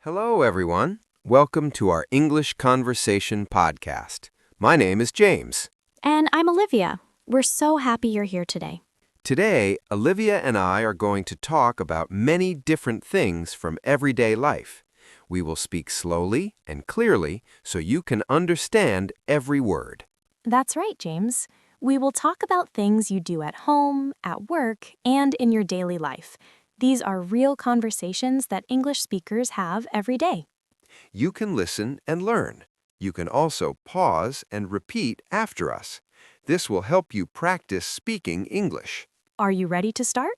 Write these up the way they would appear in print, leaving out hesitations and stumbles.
Hello, everyone. Welcome to our English Conversation podcast. My name is James. And I'm Olivia. We're so happy you're here today. Today, Olivia and I are going to talk about many different things from everyday life. We will speak slowly and clearly so you can understand every word. That's right, James. We will talk about things you do at home, at work, and in your daily life. These are real conversations that English speakers have every day. You can listen and learn. You can also pause and repeat after us. This will help you practice speaking English. Are you ready to start?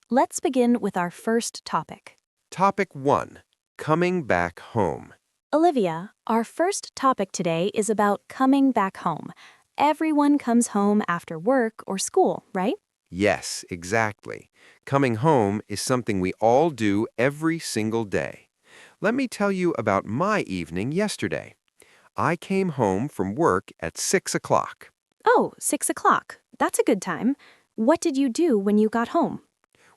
Let's begin with our first topic. Topic 1. Coming back home. Olivia, our first topic today is about coming back home. Everyone comes home after work or school, right? Yes, exactly. Coming home is something we all do every single day. Let me tell you about my evening yesterday. I came home from work at 6 o'clock. Oh, 6 o'clock. That's a good time. What did you do when you got home?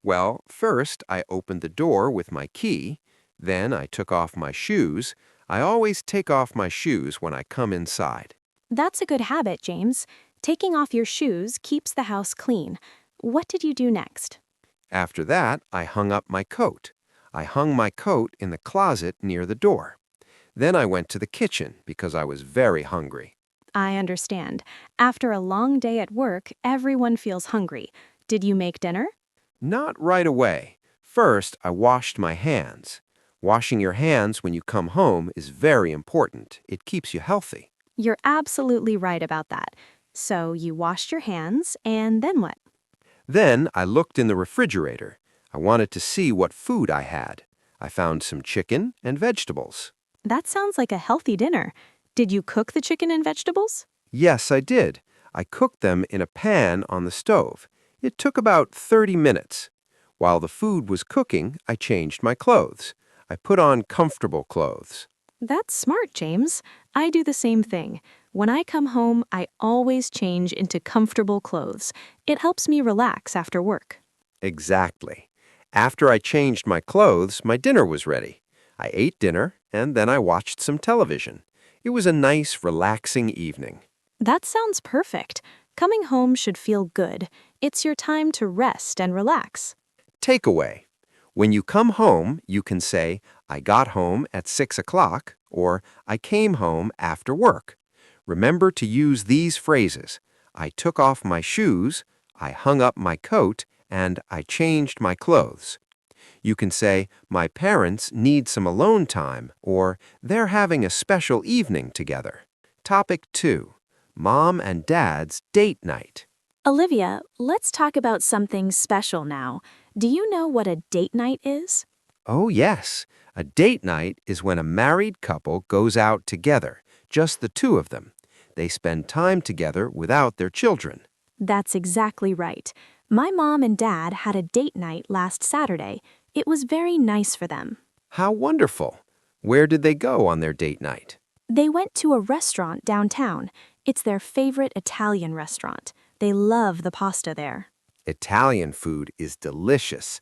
Well, first I opened the door with my key. Then I took off my shoes. I always take off my shoes when I come inside. That's a good habit, James. Taking off your shoes keeps the house clean. What did you do next? After that, I hung up my coat. I hung my coat in the closet near the door. Then I went to the kitchen because I was very hungry. I understand. After a long day at work, everyone feels hungry. Did you make dinner? Not right away. First, I washed my hands. Washing your hands when you come home is very important. It keeps you healthy. You're absolutely right about that. So you washed your hands, and then what? Then I looked in the refrigerator. I wanted to see what food I had. I found some chicken and vegetables. That sounds like a healthy dinner. Did you cook the chicken and vegetables? Yes, I did. I cooked them in a pan on the stove. It took about 30 minutes. While the food was cooking, I changed my clothes. I put on comfortable clothes. That's smart, James. I do the same thing. When I come home, I always change into comfortable clothes. It helps me relax after work. Exactly. After I changed my clothes, my dinner was ready. I ate dinner, and then I watched some television. It was a nice, relaxing evening. That sounds perfect. Coming home should feel good. It's your time to rest and relax. Takeaway. When you come home, you can say, I got home at 6 o'clock, or I came home after work. Remember to use these phrases. I took off my shoes, I hung up my coat, and I changed my clothes. You can say, my parents need some alone time, or they're having a special evening together. Topic 2. Mom and Dad's date night. Olivia, let's talk about something special now. Do you know what a date night is? Oh, yes. A date night is when a married couple goes out together, just the two of them. They spend time together without their children. That's exactly right. My mom and dad had a date night last Saturday. It was very nice for them. How wonderful. Where did they go on their date night? They went to a restaurant downtown. It's their favorite Italian restaurant. They love the pasta there. Italian food is delicious.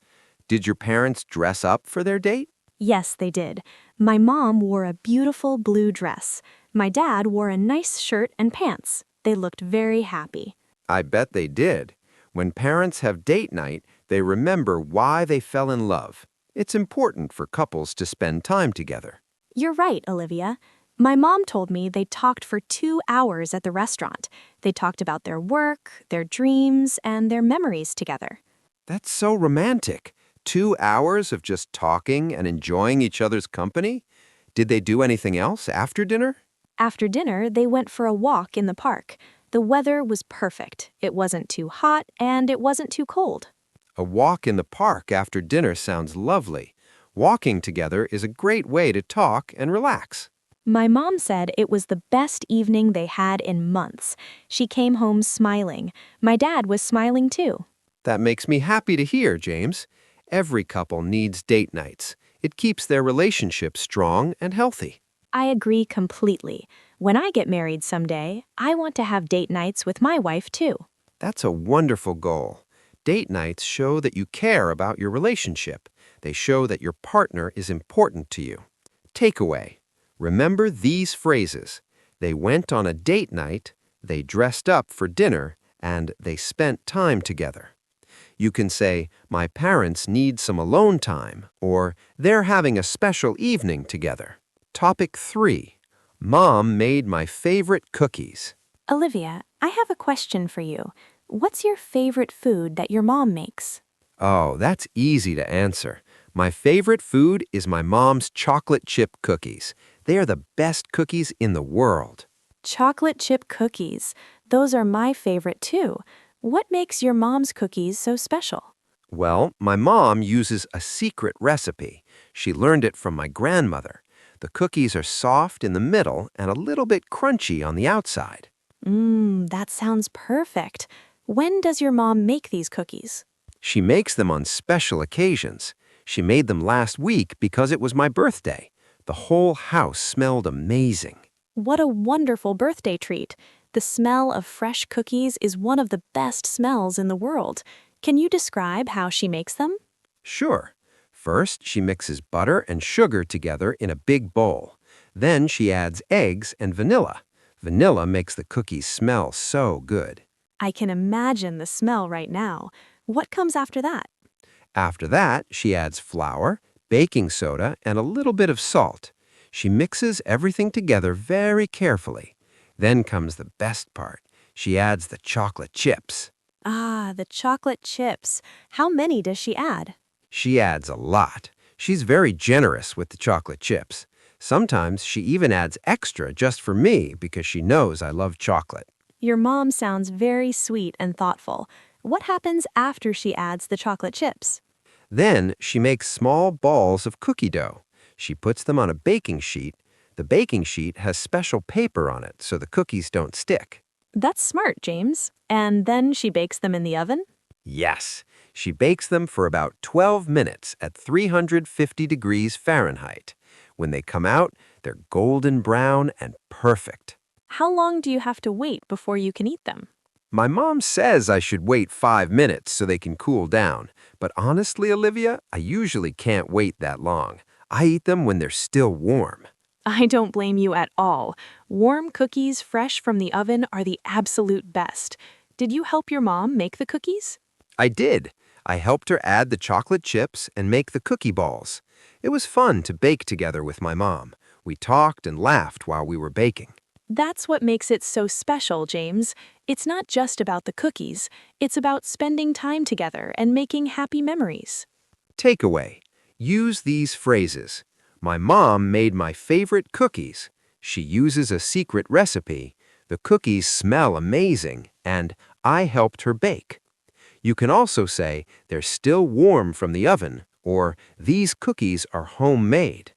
Did your parents dress up for their date? Yes, they did. My mom wore a beautiful blue dress. My dad wore a nice shirt and pants. They looked very happy. I bet they did. When parents have date night, they remember why they fell in love. It's important for couples to spend time together. You're right, Olivia. My mom told me they talked for 2 hours at the restaurant. They talked about their work, their dreams, and their memories together. That's so romantic. 2 hours of just talking and enjoying each other's company? Did they do anything else after dinner? After dinner, they went for a walk in the park. The weather was perfect. It wasn't too hot, and it wasn't too cold. A walk in the park after dinner sounds lovely. Walking together is a great way to talk and relax. My mom said it was the best evening they had in months. She came home smiling. My dad was smiling too. That makes me happy to hear, James. Every couple needs date nights. It keeps their relationship strong and healthy. I agree completely. When I get married someday, I want to have date nights with my wife too. That's a wonderful goal. Date nights show that you care about your relationship. They show that your partner is important to you. Takeaway. Remember these phrases. They went on a date night, they dressed up for dinner, and they spent time together. You can say, my parents need some alone time, or they're having a special evening together. Topic 3. Mom made my favorite cookies. Olivia, I have a question for you. What's your favorite food that your mom makes? Oh, that's easy to answer. My favorite food is my mom's chocolate chip cookies. They are the best cookies in the world. Chocolate chip cookies. Those are my favorite too. What makes your mom's cookies so special? Well, my mom uses a secret recipe. She learned it from my grandmother. The cookies are soft in the middle and a little bit crunchy on the outside. That sounds perfect. When does your mom make these cookies? She makes them on special occasions. She made them last week because it was my birthday. The whole house smelled amazing. What a wonderful birthday treat. The smell of fresh cookies is one of the best smells in the world. Can you describe how she makes them? Sure. First, she mixes butter and sugar together in a big bowl. Then she adds eggs and vanilla. Vanilla makes the cookies smell so good. I can imagine the smell right now. What comes after that? After that, she adds flour, baking soda, and a little bit of salt. She mixes everything together very carefully. Then comes the best part. She adds the chocolate chips. Ah, the chocolate chips. How many does she add? She adds a lot. She's very generous with the chocolate chips. Sometimes she even adds extra just for me because she knows I love chocolate. Your mom sounds very sweet and thoughtful. What happens after she adds the chocolate chips? Then she makes small balls of cookie dough. She puts them on a baking sheet. The baking sheet has special paper on it so the cookies don't stick. That's smart, James. And then she bakes them in the oven? Yes, she bakes them for about 12 minutes at 350 degrees Fahrenheit. When they come out, they're golden brown and perfect. How long do you have to wait before you can eat them? My mom says I should wait 5 minutes so they can cool down, but honestly, Olivia, I usually can't wait that long. I eat them when they're still warm. I don't blame you at all. Warm cookies fresh from the oven are the absolute best. Did you help your mom make the cookies? I did. I helped her add the chocolate chips and make the cookie balls. It was fun to bake together with my mom. We talked and laughed while we were baking. That's what makes it so special, James. It's not just about the cookies. It's about spending time together and making happy memories. Takeaway. Use these phrases. My mom made my favorite cookies. She uses a secret recipe. The cookies smell amazing, and I helped her bake. You can also say, they're still warm from the oven, or these cookies are homemade.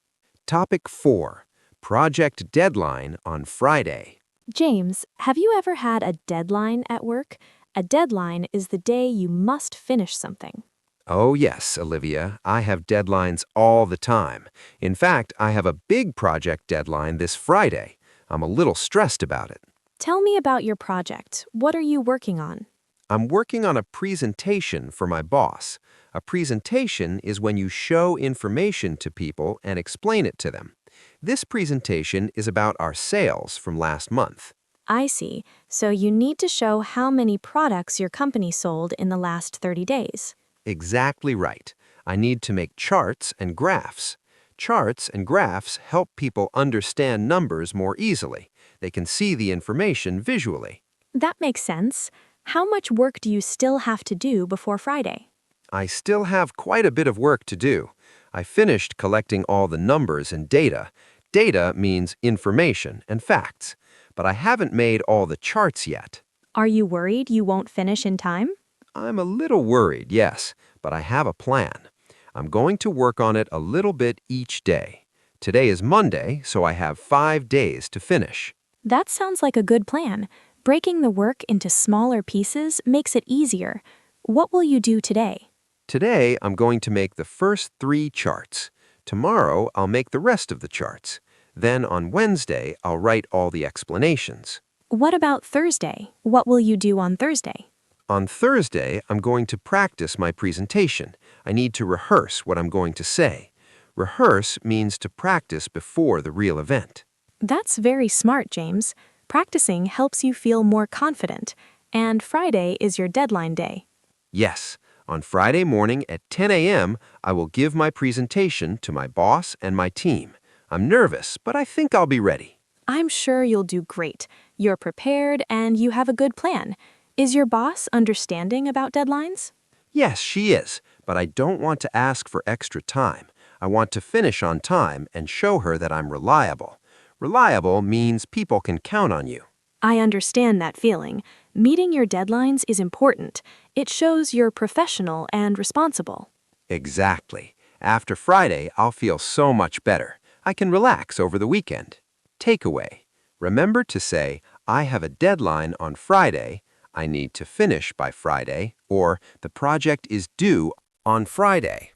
Topic 4. Project deadline on Friday. James, have you ever had a deadline at work? A deadline is the day you must finish something. Oh yes, Olivia, I have deadlines all the time. In fact, I have a big project deadline this Friday. I'm a little stressed about it. Tell me about your project. What are you working on? I'm working on a presentation for my boss. A presentation is when you show information to people and explain it to them. This presentation is about our sales from last month. I see. So you need to show how many products your company sold in the last 30 days. Exactly right. I need to make charts and graphs. Charts and graphs help people understand numbers more easily. They can see the information visually. That makes sense. How much work do you still have to do before Friday? I still have quite a bit of work to do. I finished collecting all the numbers and data. Data means information and facts. But I haven't made all the charts yet. Are you worried you won't finish in time? I'm a little worried, yes, but I have a plan. I'm going to work on it a little bit each day. Today is Monday, so I have 5 days to finish. That sounds like a good plan. Breaking the work into smaller pieces makes it easier. What will you do today? Today, I'm going to make the first 3 charts. Tomorrow, I'll make the rest of the charts. Then on Wednesday, I'll write all the explanations. What about Thursday? What will you do on Thursday? On Thursday, I'm going to practice my presentation. I need to rehearse what I'm going to say. Rehearse means to practice before the real event. That's very smart, James. Practicing helps you feel more confident, and Friday is your deadline day. Yes, on Friday morning at 10 a.m., I will give my presentation to my boss and my team. I'm nervous, but I think I'll be ready. I'm sure you'll do great. You're prepared and you have a good plan. Is your boss understanding about deadlines? Yes, she is, but I don't want to ask for extra time. I want to finish on time and show her that I'm reliable. Reliable means people can count on you. I understand that feeling. Meeting your deadlines is important. It shows you're professional and responsible. Exactly. After Friday, I'll feel so much better. I can relax over the weekend. Takeaway. Remember to say, I have a deadline on Friday, I need to finish by Friday, or the project is due on Friday.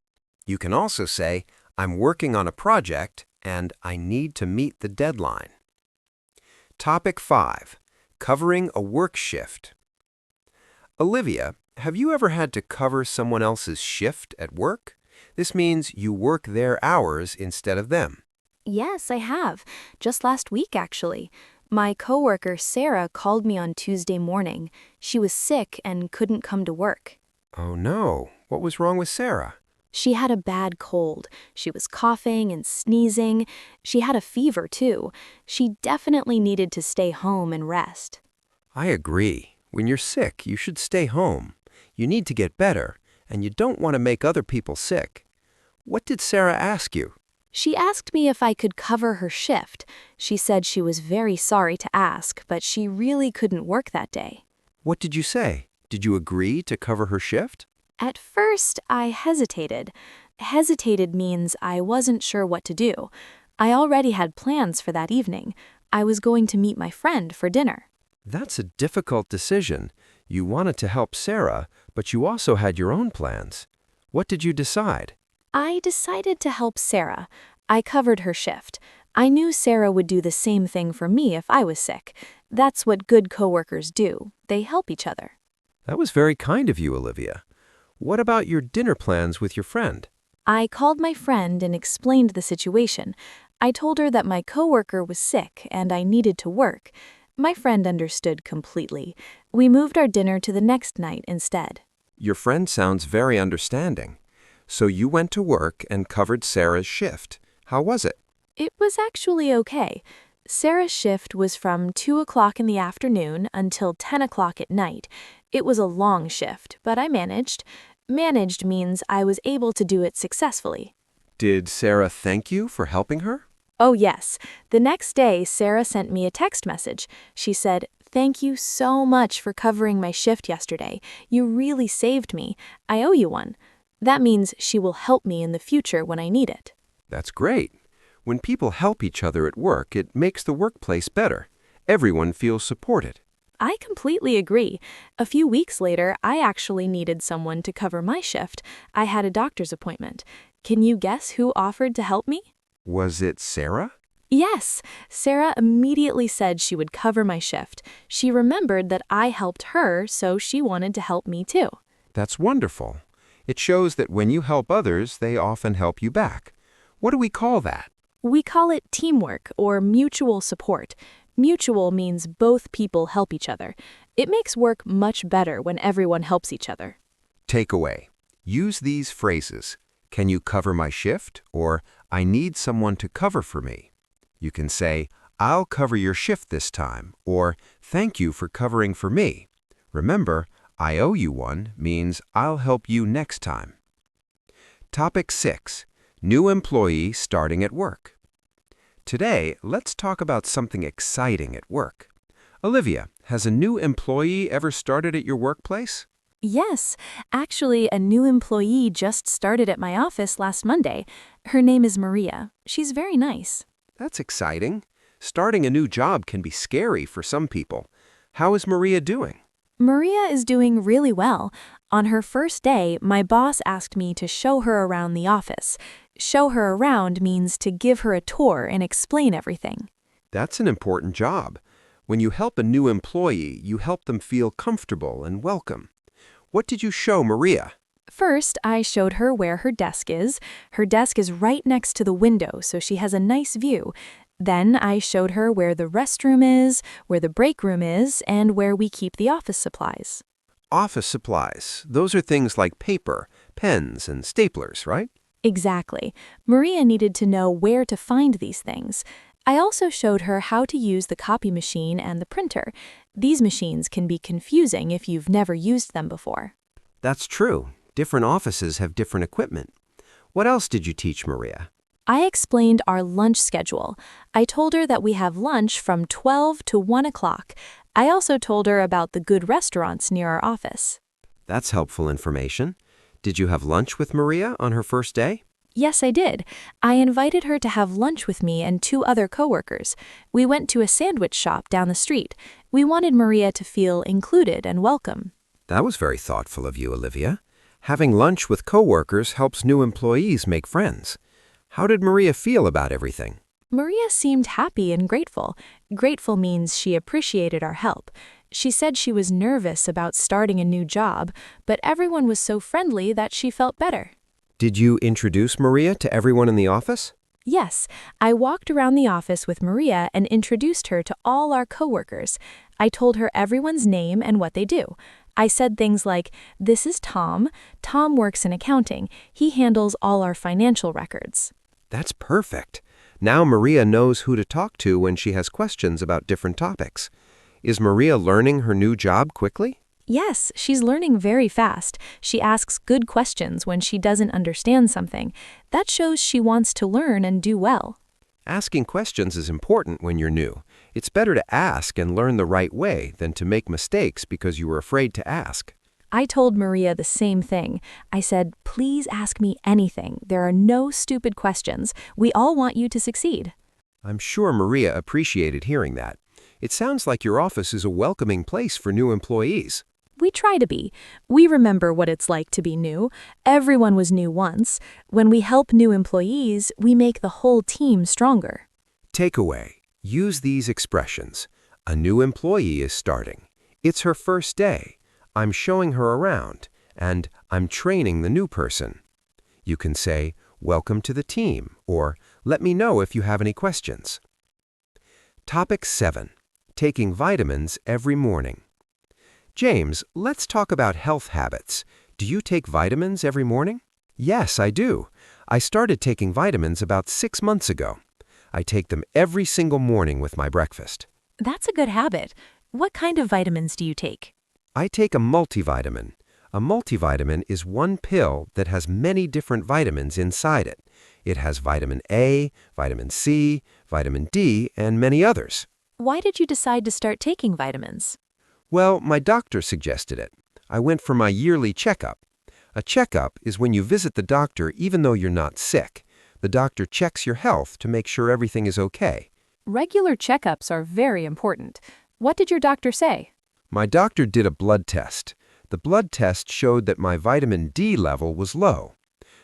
You can also say, I'm working on a project and I need to meet the deadline. Topic 5. Covering a work shift. Olivia, have you ever had to cover someone else's shift at work? This means you work their hours instead of them. Yes, I have. Just last week, actually. My coworker, Sarah, called me on Tuesday morning. She was sick and couldn't come to work. Oh no, what was wrong with Sarah? She had a bad cold. She was coughing and sneezing. She had a fever, too. She definitely needed to stay home and rest. I agree. When you're sick, you should stay home. You need to get better, and you don't want to make other people sick. What did Sarah ask you? She asked me if I could cover her shift. She said she was very sorry to ask, but she really couldn't work that day. What did you say? Did you agree to cover her shift? At first, I hesitated. Hesitated means I wasn't sure what to do. I already had plans for that evening. I was going to meet my friend for dinner. That's a difficult decision. You wanted to help Sarah, but you also had your own plans. What did you decide? I decided to help Sarah. I covered her shift. I knew Sarah would do the same thing for me if I was sick. That's what good coworkers do. They help each other. That was very kind of you, Olivia. What about your dinner plans with your friend? I called my friend and explained the situation. I told her that my coworker was sick and I needed to work. My friend understood completely. We moved our dinner to the next night instead. Your friend sounds very understanding. So you went to work and covered Sarah's shift. How was it? It was actually okay. Sarah's shift was from 2 o'clock in the afternoon until 10 o'clock at night. It was a long shift, but I managed. Managed means I was able to do it successfully. Did Sarah thank you for helping her? Oh, yes. The next day, Sarah sent me a text message. She said, "Thank you so much for covering my shift yesterday. You really saved me. I owe you one." That means she will help me in the future when I need it. That's great. When people help each other at work, it makes the workplace better. Everyone feels supported. I completely agree. A few weeks later, I actually needed someone to cover my shift. I had a doctor's appointment. Can you guess who offered to help me? Was it Sarah? Yes, Sarah immediately said she would cover my shift. She remembered that I helped her, so she wanted to help me too. That's wonderful. It shows that when you help others, they often help you back. What do we call that? We call it teamwork or mutual support. Mutual means both people help each other. It makes work much better when everyone helps each other. Takeaway. Use these phrases. Can you cover my shift? Or I need someone to cover for me. You can say, I'll cover your shift this time, or thank you for covering for me. Remember, I owe you one means I'll help you next time. Topic 6. New employee starting at work. Today, let's talk about something exciting at work. Olivia, has a new employee ever started at your workplace? Yes, actually, a new employee just started at my office last Monday. Her name is Maria. She's very nice. That's exciting. Starting a new job can be scary for some people. How is Maria doing? Maria is doing really well. On her first day, my boss asked me to show her around the office. Show her around means to give her a tour and explain everything. That's an important job. When you help a new employee, you help them feel comfortable and welcome. What did you show Maria? First, I showed her where her desk is. Her desk is right next to the window, so she has a nice view. Then I showed her where the restroom is, where the break room is, and where we keep the office supplies. Office supplies. Those are things like paper, pens, and staplers, right? Exactly. Maria needed to know where to find these things. I also showed her how to use the copy machine and the printer. These machines can be confusing if you've never used them before. That's true. Different offices have different equipment. What else did you teach Maria? I explained our lunch schedule. I told her that we have lunch from 12 to 1 o'clock. I also told her about the good restaurants near our office. That's helpful information. Did you have lunch with Maria on her first day? Yes, I did. I invited her to have lunch with me and 2 other coworkers. We went to a sandwich shop down the street. We wanted Maria to feel included and welcome. That was very thoughtful of you, Olivia. Having lunch with coworkers helps new employees make friends. How did Maria feel about everything? Maria seemed happy and grateful. Grateful means she appreciated our help. She said she was nervous about starting a new job, but everyone was so friendly that she felt better. Did you introduce Maria to everyone in the office? Yes, I walked around the office with Maria and introduced her to all our coworkers. I told her everyone's name and what they do. I said things like, "This is Tom. Tom works in accounting. He handles all our financial records." That's perfect. Now Maria knows who to talk to when she has questions about different topics. Is Maria learning her new job quickly? Yes, she's learning very fast. She asks good questions when she doesn't understand something. That shows she wants to learn and do well. Asking questions is important when you're new. It's better to ask and learn the right way than to make mistakes because you were afraid to ask. I told Maria the same thing. I said, "Please ask me anything. There are no stupid questions. We all want you to succeed." I'm sure Maria appreciated hearing that. It sounds like your office is a welcoming place for new employees. We try to be. We remember what it's like to be new. Everyone was new once. When we help new employees, we make the whole team stronger. Takeaway. Use these expressions. A new employee is starting. It's her first day. I'm showing her around. And I'm training the new person. You can say, "Welcome to the team," or "Let me know if you have any questions." Topic 7. Taking vitamins every morning. James, let's talk about health habits. Do you take vitamins every morning? Yes, I do. I started taking vitamins about 6 months ago. I take them every single morning with my breakfast. That's a good habit. What kind of vitamins do you take? I take a multivitamin. A multivitamin is one pill that has many different vitamins inside it. It has vitamin A, vitamin C, vitamin D, and many others. Why did you decide to start taking vitamins? Well, my doctor suggested it. I went for my yearly checkup. A checkup is when you visit the doctor even though you're not sick. The doctor checks your health to make sure everything is okay. Regular checkups are very important. What did your doctor say? My doctor did a blood test. The blood test showed that my vitamin D level was low.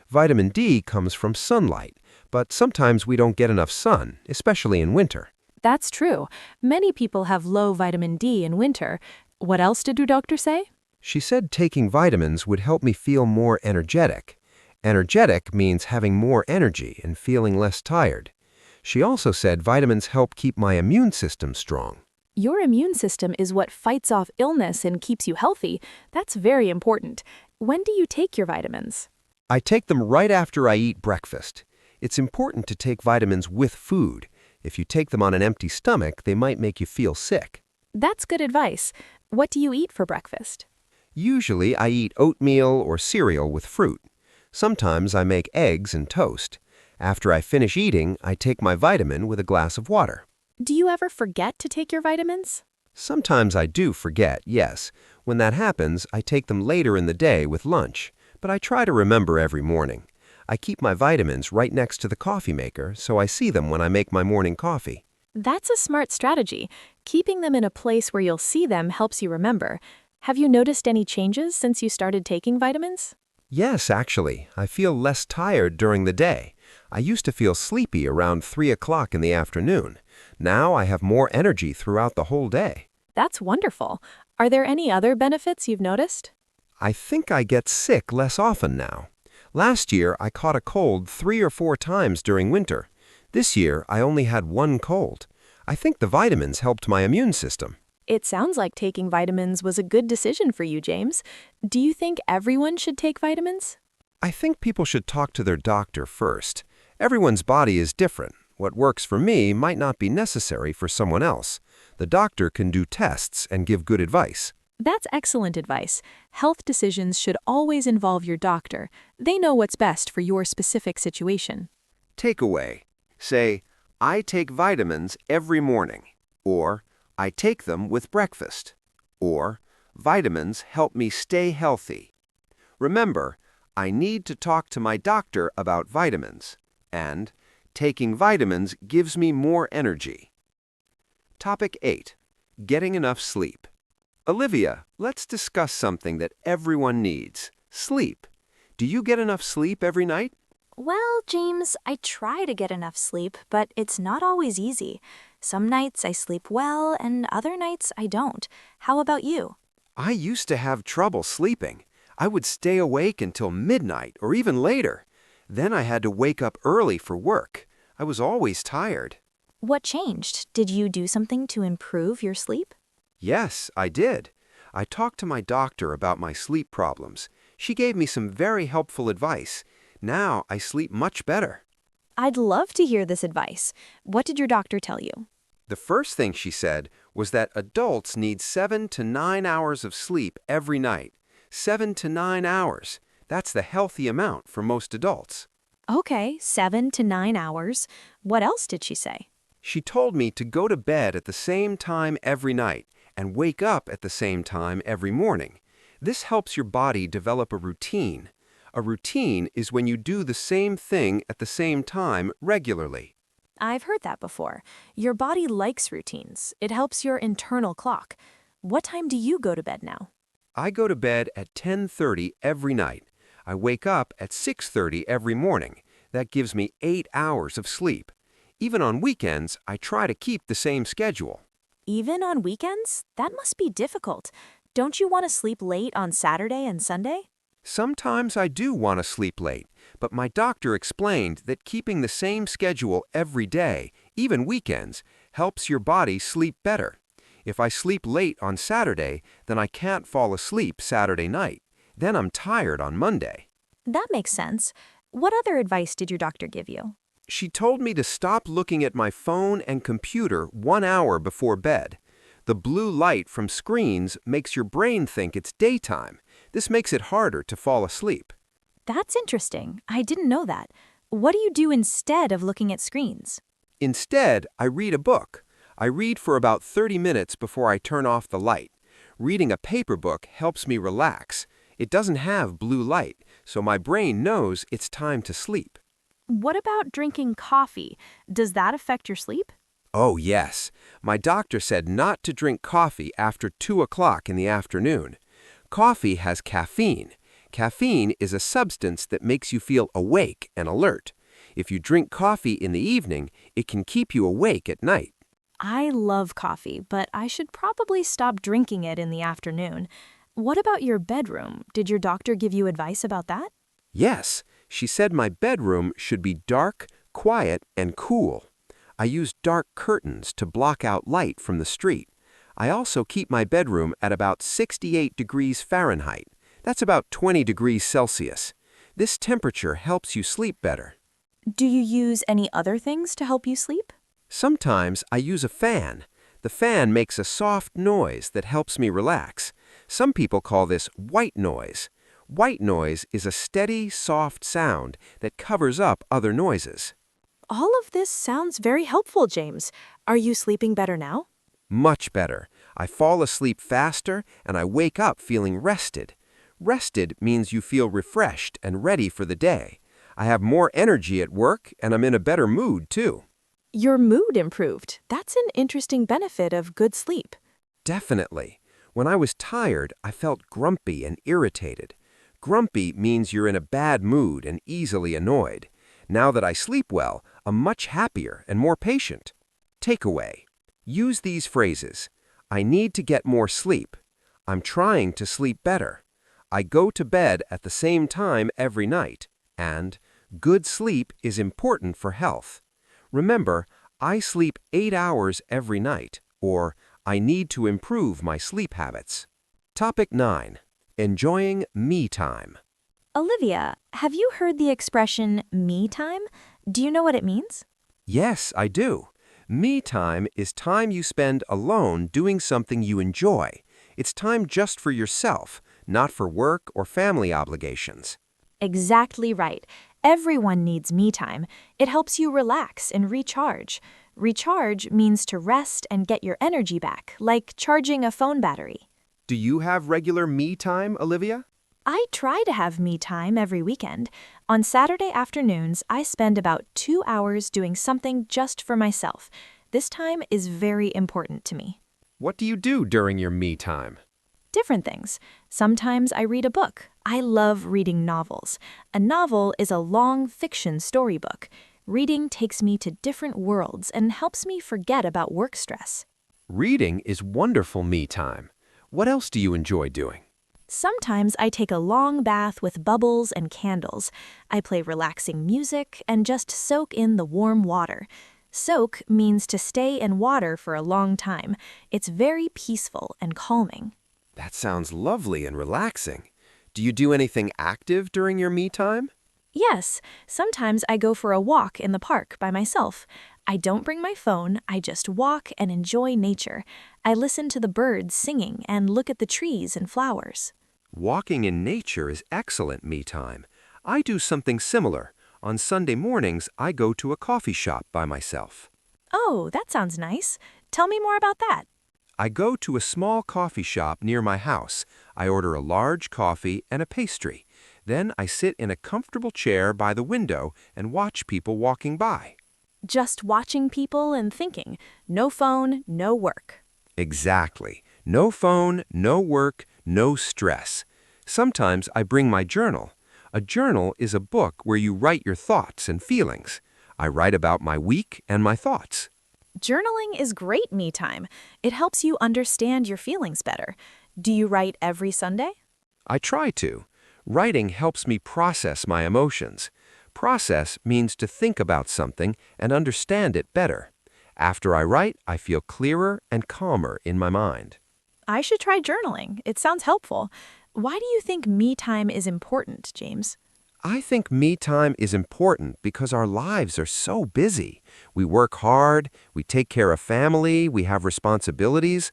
Vitamin D comes from sunlight, but sometimes we don't get enough sun, especially in winter. That's true. Many people have low vitamin D in winter. What else did your doctor say? She said taking vitamins would help me feel more energetic. Energetic means having more energy and feeling less tired. She also said vitamins help keep my immune system strong. Your immune system is what fights off illness and keeps you healthy. That's very important. When do you take your vitamins? I take them right after I eat breakfast. It's important to take vitamins with food. If you take them on an empty stomach, they might make you feel sick. That's good advice. What do you eat for breakfast? Usually, I eat oatmeal or cereal with fruit. Sometimes I make eggs and toast. After I finish eating, I take my vitamin with a glass of water. Do you ever forget to take your vitamins? Sometimes I do forget, yes. When that happens, I take them later in the day with lunch, but I try to remember every morning. I keep my vitamins right next to the coffee maker, so I see them when I make my morning coffee. That's a smart strategy. Keeping them in a place where you'll see them helps you remember. Have you noticed any changes since you started taking vitamins? Yes, actually, I feel less tired during the day. I used to feel sleepy around 3 o'clock in the afternoon. Now I have more energy throughout the whole day. That's wonderful. Are there any other benefits you've noticed? I think I get sick less often now. Last year, I caught a cold 3 or 4 times during winter. This year, I only had one cold. I think the vitamins helped my immune system. It sounds like taking vitamins was a good decision for you, James. Do you think everyone should take vitamins? I think people should talk to their doctor first. Everyone's body is different. What works for me might not be necessary for someone else. The doctor can do tests and give good advice. That's excellent advice. Health decisions should always involve your doctor. They know what's best for your specific situation. Takeaway. Say, I take vitamins every morning. Or, I take them with breakfast. Or, vitamins help me stay healthy. Remember, I need to talk to my doctor about vitamins. And, taking vitamins gives me more energy. Topic 8. Getting enough sleep. Olivia, let's discuss something that everyone needs. Sleep. Do you get enough sleep every night? Well, James, I try to get enough sleep, but it's not always easy. Some nights I sleep well, and other nights I don't. How about you? I used to have trouble sleeping. I would stay awake until midnight or even later. Then I had to wake up early for work. I was always tired. What changed? Did you do something to improve your sleep? Yes, I did. I talked to my doctor about my sleep problems. She gave me some very helpful advice. Now I sleep much better. I'd love to hear this advice. What did your doctor tell you? The first thing she said was that adults need 7 to 9 hours of sleep every night. 7 to 9 hours. That's the healthy amount for most adults. Okay, 7 to 9 hours. What else did she say? She told me to go to bed at the same time every night and wake up at the same time every morning. This helps your body develop a routine. A routine is when you do the same thing at the same time regularly. I've heard that before. Your body likes routines. It helps your internal clock. What time do you go to bed now? I go to bed at 10:30 every night. I wake up at 6:30 every morning. That gives me 8 hours of sleep. Even on weekends, I try to keep the same schedule. Even on weekends? That must be difficult. Don't you want to sleep late on Saturday and Sunday? Sometimes I do want to sleep late, but my doctor explained that keeping the same schedule every day, even weekends, helps your body sleep better. If I sleep late on Saturday, then I can't fall asleep Saturday night. Then I'm tired on Monday. That makes sense. What other advice did your doctor give you? She told me to stop looking at my phone and computer 1 hour before bed. The blue light from screens makes your brain think it's daytime. This makes it harder to fall asleep. That's interesting. I didn't know that. What do you do instead of looking at screens? Instead, I read a book. I read for about 30 minutes before I turn off the light. Reading a paper book helps me relax. It doesn't have blue light, so my brain knows it's time to sleep. What about drinking coffee? Does that affect your sleep? Oh, yes. My doctor said not to drink coffee after 2 o'clock in the afternoon. Coffee has caffeine. Caffeine is a substance that makes you feel awake and alert. If you drink coffee in the evening, it can keep you awake at night. I love coffee, but I should probably stop drinking it in the afternoon. What about your bedroom? Did your doctor give you advice about that? Yes, she said my bedroom should be dark, quiet, and cool. I use dark curtains to block out light from the street. I also keep my bedroom at about 68 degrees Fahrenheit. That's about 20 degrees Celsius. This temperature helps you sleep better. Do you use any other things to help you sleep? Sometimes I use a fan. The fan makes a soft noise that helps me relax. Some people call this white noise. White noise is a steady, soft sound that covers up other noises. All of this sounds very helpful, James. Are you sleeping better now? Much better. I fall asleep faster and I wake up feeling rested. Rested means you feel refreshed and ready for the day. I have more energy at work and I'm in a better mood too. Your mood improved. That's an interesting benefit of good sleep. Definitely. When I was tired, I felt grumpy and irritated. Grumpy means you're in a bad mood and easily annoyed. Now that I sleep well, I'm much happier and more patient. Takeaway. Use these phrases. I need to get more sleep. I'm trying to sleep better. I go to bed at the same time every night. And good sleep is important for health. Remember, I sleep 8 hours every night, or I need to improve my sleep habits. Topic 9. Enjoying me time. Olivia, have you heard the expression me time? Do you know what it means? Yes, I do. Me time is time you spend alone doing something you enjoy. It's time just for yourself, not for work or family obligations. Exactly right. Everyone needs me time. It helps you relax and recharge. Recharge means to rest and get your energy back, like charging a phone battery. Do you have regular me time, Olivia? I try to have me time every weekend. On Saturday afternoons, I spend about 2 hours doing something just for myself. This time is very important to me. What do you do during your me time? Different things. Sometimes I read a book. I love reading novels. A novel is a long fiction storybook. Reading takes me to different worlds and helps me forget about work stress. Reading is wonderful me time. What else do you enjoy doing? Sometimes I take a long bath with bubbles and candles. I play relaxing music and just soak in the warm water. Soak means to stay in water for a long time. It's very peaceful and calming. That sounds lovely and relaxing. Do you do anything active during your me time? Yes, sometimes I go for a walk in the park by myself. I don't bring my phone, I just walk and enjoy nature. I listen to the birds singing and look at the trees and flowers. Walking in nature is excellent me time. I do something similar. On Sunday mornings, I go to a coffee shop by myself. Oh, that sounds nice. Tell me more about that. I go to a small coffee shop near my house. I order a large coffee and a pastry. Then I sit in a comfortable chair by the window and watch people walking by. Just watching people and thinking. No phone, no work. Exactly. No phone, no work, no stress. Sometimes I bring my journal. A journal is a book where you write your thoughts and feelings. I write about my week and my thoughts. Journaling is great me time. It helps you understand your feelings better. Do you write every Sunday? I try to. Writing helps me process my emotions. Process means to think about something and understand it better. After I write, I feel clearer and calmer in my mind. I should try journaling. It sounds helpful. Why do you think me time is important, James? I think me time is important because our lives are so busy. We work hard, we take care of family, we have responsibilities.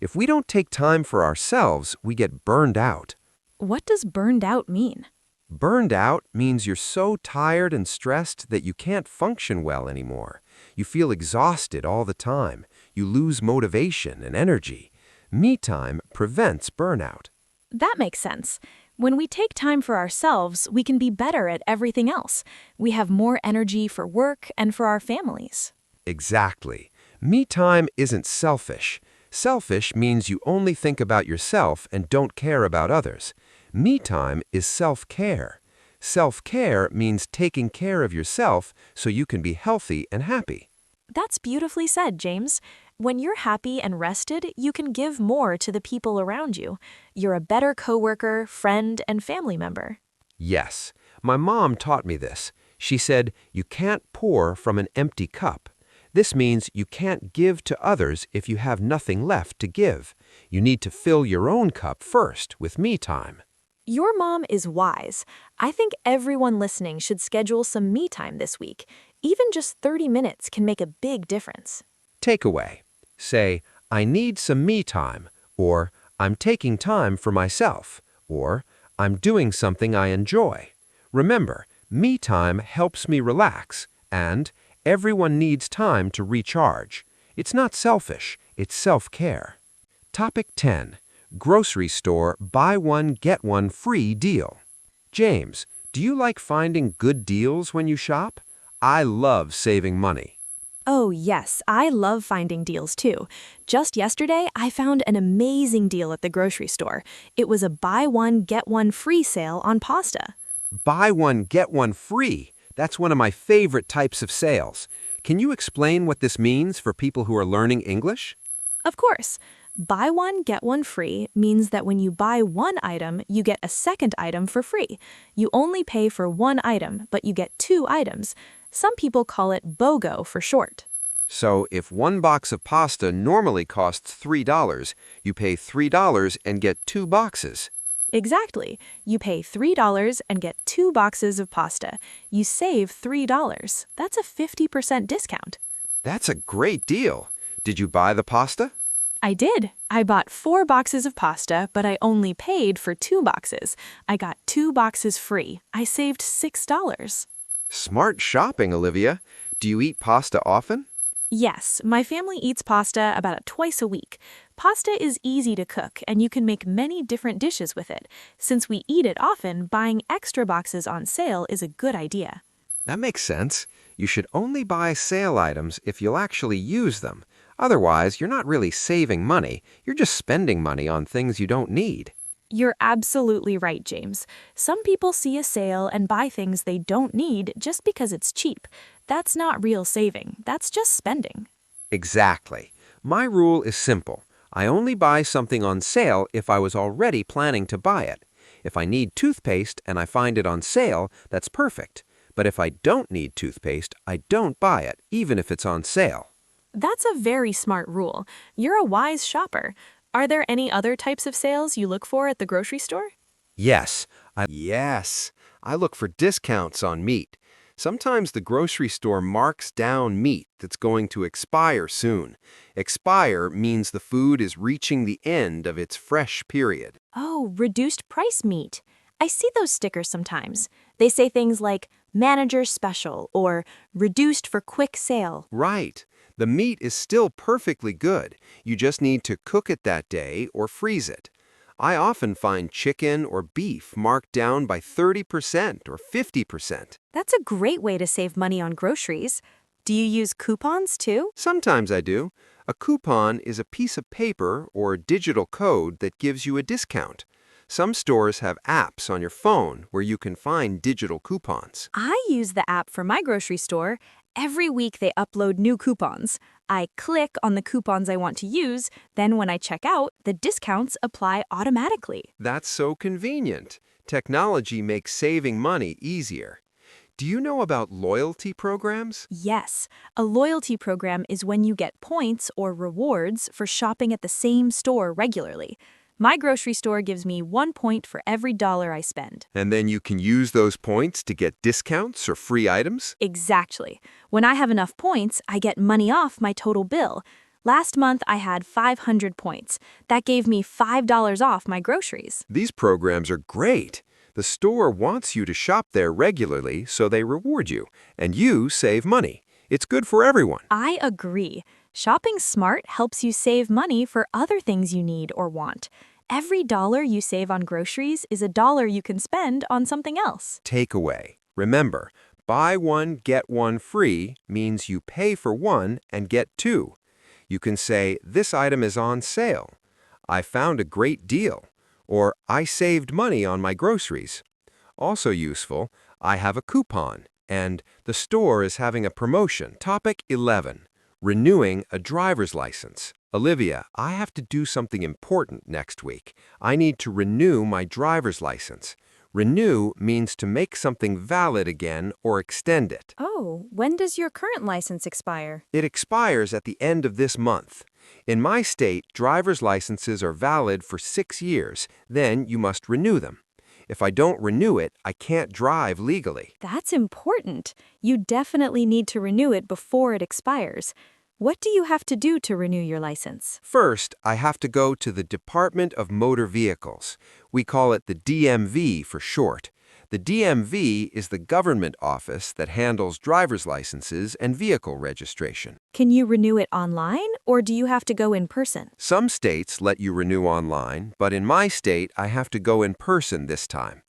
If we don't take time for ourselves, we get burned out. What does burned out mean? Burned out means you're so tired and stressed that you can't function well anymore. You feel exhausted all the time. You lose motivation and energy. Me time prevents burnout. That makes sense. When we take time for ourselves, we can be better at everything else. We have more energy for work and for our families. Exactly. Me time isn't selfish. Selfish means you only think about yourself and don't care about others. Me time is self-care. Self-care means taking care of yourself so you can be healthy and happy. That's beautifully said, James. When you're happy and rested, you can give more to the people around you. You're a better coworker, friend, and family member. Yes, my mom taught me this. She said, you can't pour from an empty cup. This means you can't give to others if you have nothing left to give. You need to fill your own cup first with me time. Your mom is wise. I think everyone listening should schedule some me time this week. Even just 30 minutes can make a big difference. Takeaway. Say, I need some me time, or I'm taking time for myself, or I'm doing something I enjoy. Remember, me time helps me relax, and everyone needs time to recharge. It's not selfish, it's self-care. Topic 10. Grocery store buy one, get one free deal. James, do you like finding good deals when you shop? I love saving money. Oh, yes, I love finding deals too. Just yesterday, I found an amazing deal at the grocery store. It was a buy one, get one free sale on pasta. Buy one, get one free. That's one of my favorite types of sales. Can you explain what this means for people who are learning English? Of course, Buy one, get one free means that when you buy one item, you get a second item for free. You only pay for one item, but you get two items. Some people call it BOGO for short. So if one box of pasta normally costs $3, you pay $3 and get two boxes. Exactly. You pay $3 and get two boxes of pasta. You save $3. That's a 50% discount. That's a great deal. Did you buy the pasta? I did. I bought 4 boxes of pasta, but I only paid for 2 boxes. I got 2 boxes free. I saved $6. Smart shopping, Olivia. Do you eat pasta often? Yes, my family eats pasta about twice a week. Pasta is easy to cook, and you can make many different dishes with it. Since we eat it often, buying extra boxes on sale is a good idea. That makes sense. You should only buy sale items if you'll actually use them. Otherwise, you're not really saving money. You're just spending money on things you don't need. You're absolutely right, James. Some people see a sale and buy things they don't need just because it's cheap. That's not real saving. That's just spending. Exactly. My rule is simple. I only buy something on sale if I was already planning to buy it. If I need toothpaste and I find it on sale, that's perfect. But if I don't need toothpaste, I don't buy it, even if it's on sale. That's a very smart rule. You're a wise shopper. Are there any other types of sales you look for at the grocery store? Yes, I look for discounts on meat. Sometimes the grocery store marks down meat that's going to expire soon. Expire means the food is reaching the end of its fresh period. Oh, reduced price meat. I see those stickers sometimes. They say things like manager special or reduced for quick sale. Right. The meat is still perfectly good. You just need to cook it that day or freeze it. I often find chicken or beef marked down by 30% or 50%. That's a great way to save money on groceries. Do you use coupons too? Sometimes I do. A coupon is a piece of paper or digital code that gives you a discount. Some stores have apps on your phone where you can find digital coupons. I use the app for my grocery store. Every week they upload new coupons. I click on the coupons I want to use, then when I check out, the discounts apply automatically. That's so convenient. Technology makes saving money easier. Do you know about loyalty programs? Yes, a loyalty program is when you get points or rewards for shopping at the same store regularly. My grocery store gives me 1 point for every dollar I spend. And then you can use those points to get discounts or free items? Exactly. When I have enough points, I get money off my total bill. Last month, I had 500 points. That gave me $5 off my groceries. These programs are great. The store wants you to shop there regularly, so they reward you, and you save money. It's good for everyone. I agree. Shopping smart helps you save money for other things you need or want. Every dollar you save on groceries is a dollar you can spend on something else. Takeaway. Remember, buy one, get one free means you pay for one and get two. You can say, this item is on sale. I found a great deal. Or, I saved money on my groceries. Also useful, I have a coupon. And the store is having a promotion. Topic 11. Renewing a driver's license. Olivia, I have to do something important next week. I need to renew my driver's license. Renew means to make something valid again or extend it. Oh, when does your current license expire? It expires at the end of this month. In my state, driver's licenses are valid for 6 years. Then you must renew them. If I don't renew it, I can't drive legally. That's important. You definitely need to renew it before it expires. What do you have to do to renew your license? First, I have to go to the Department of Motor Vehicles. We call it the DMV for short. The DMV is the government office that handles driver's licenses and vehicle registration. Can you renew it online, or do you have to go in person? Some states let you renew online, but in my state, I have to go in person this time.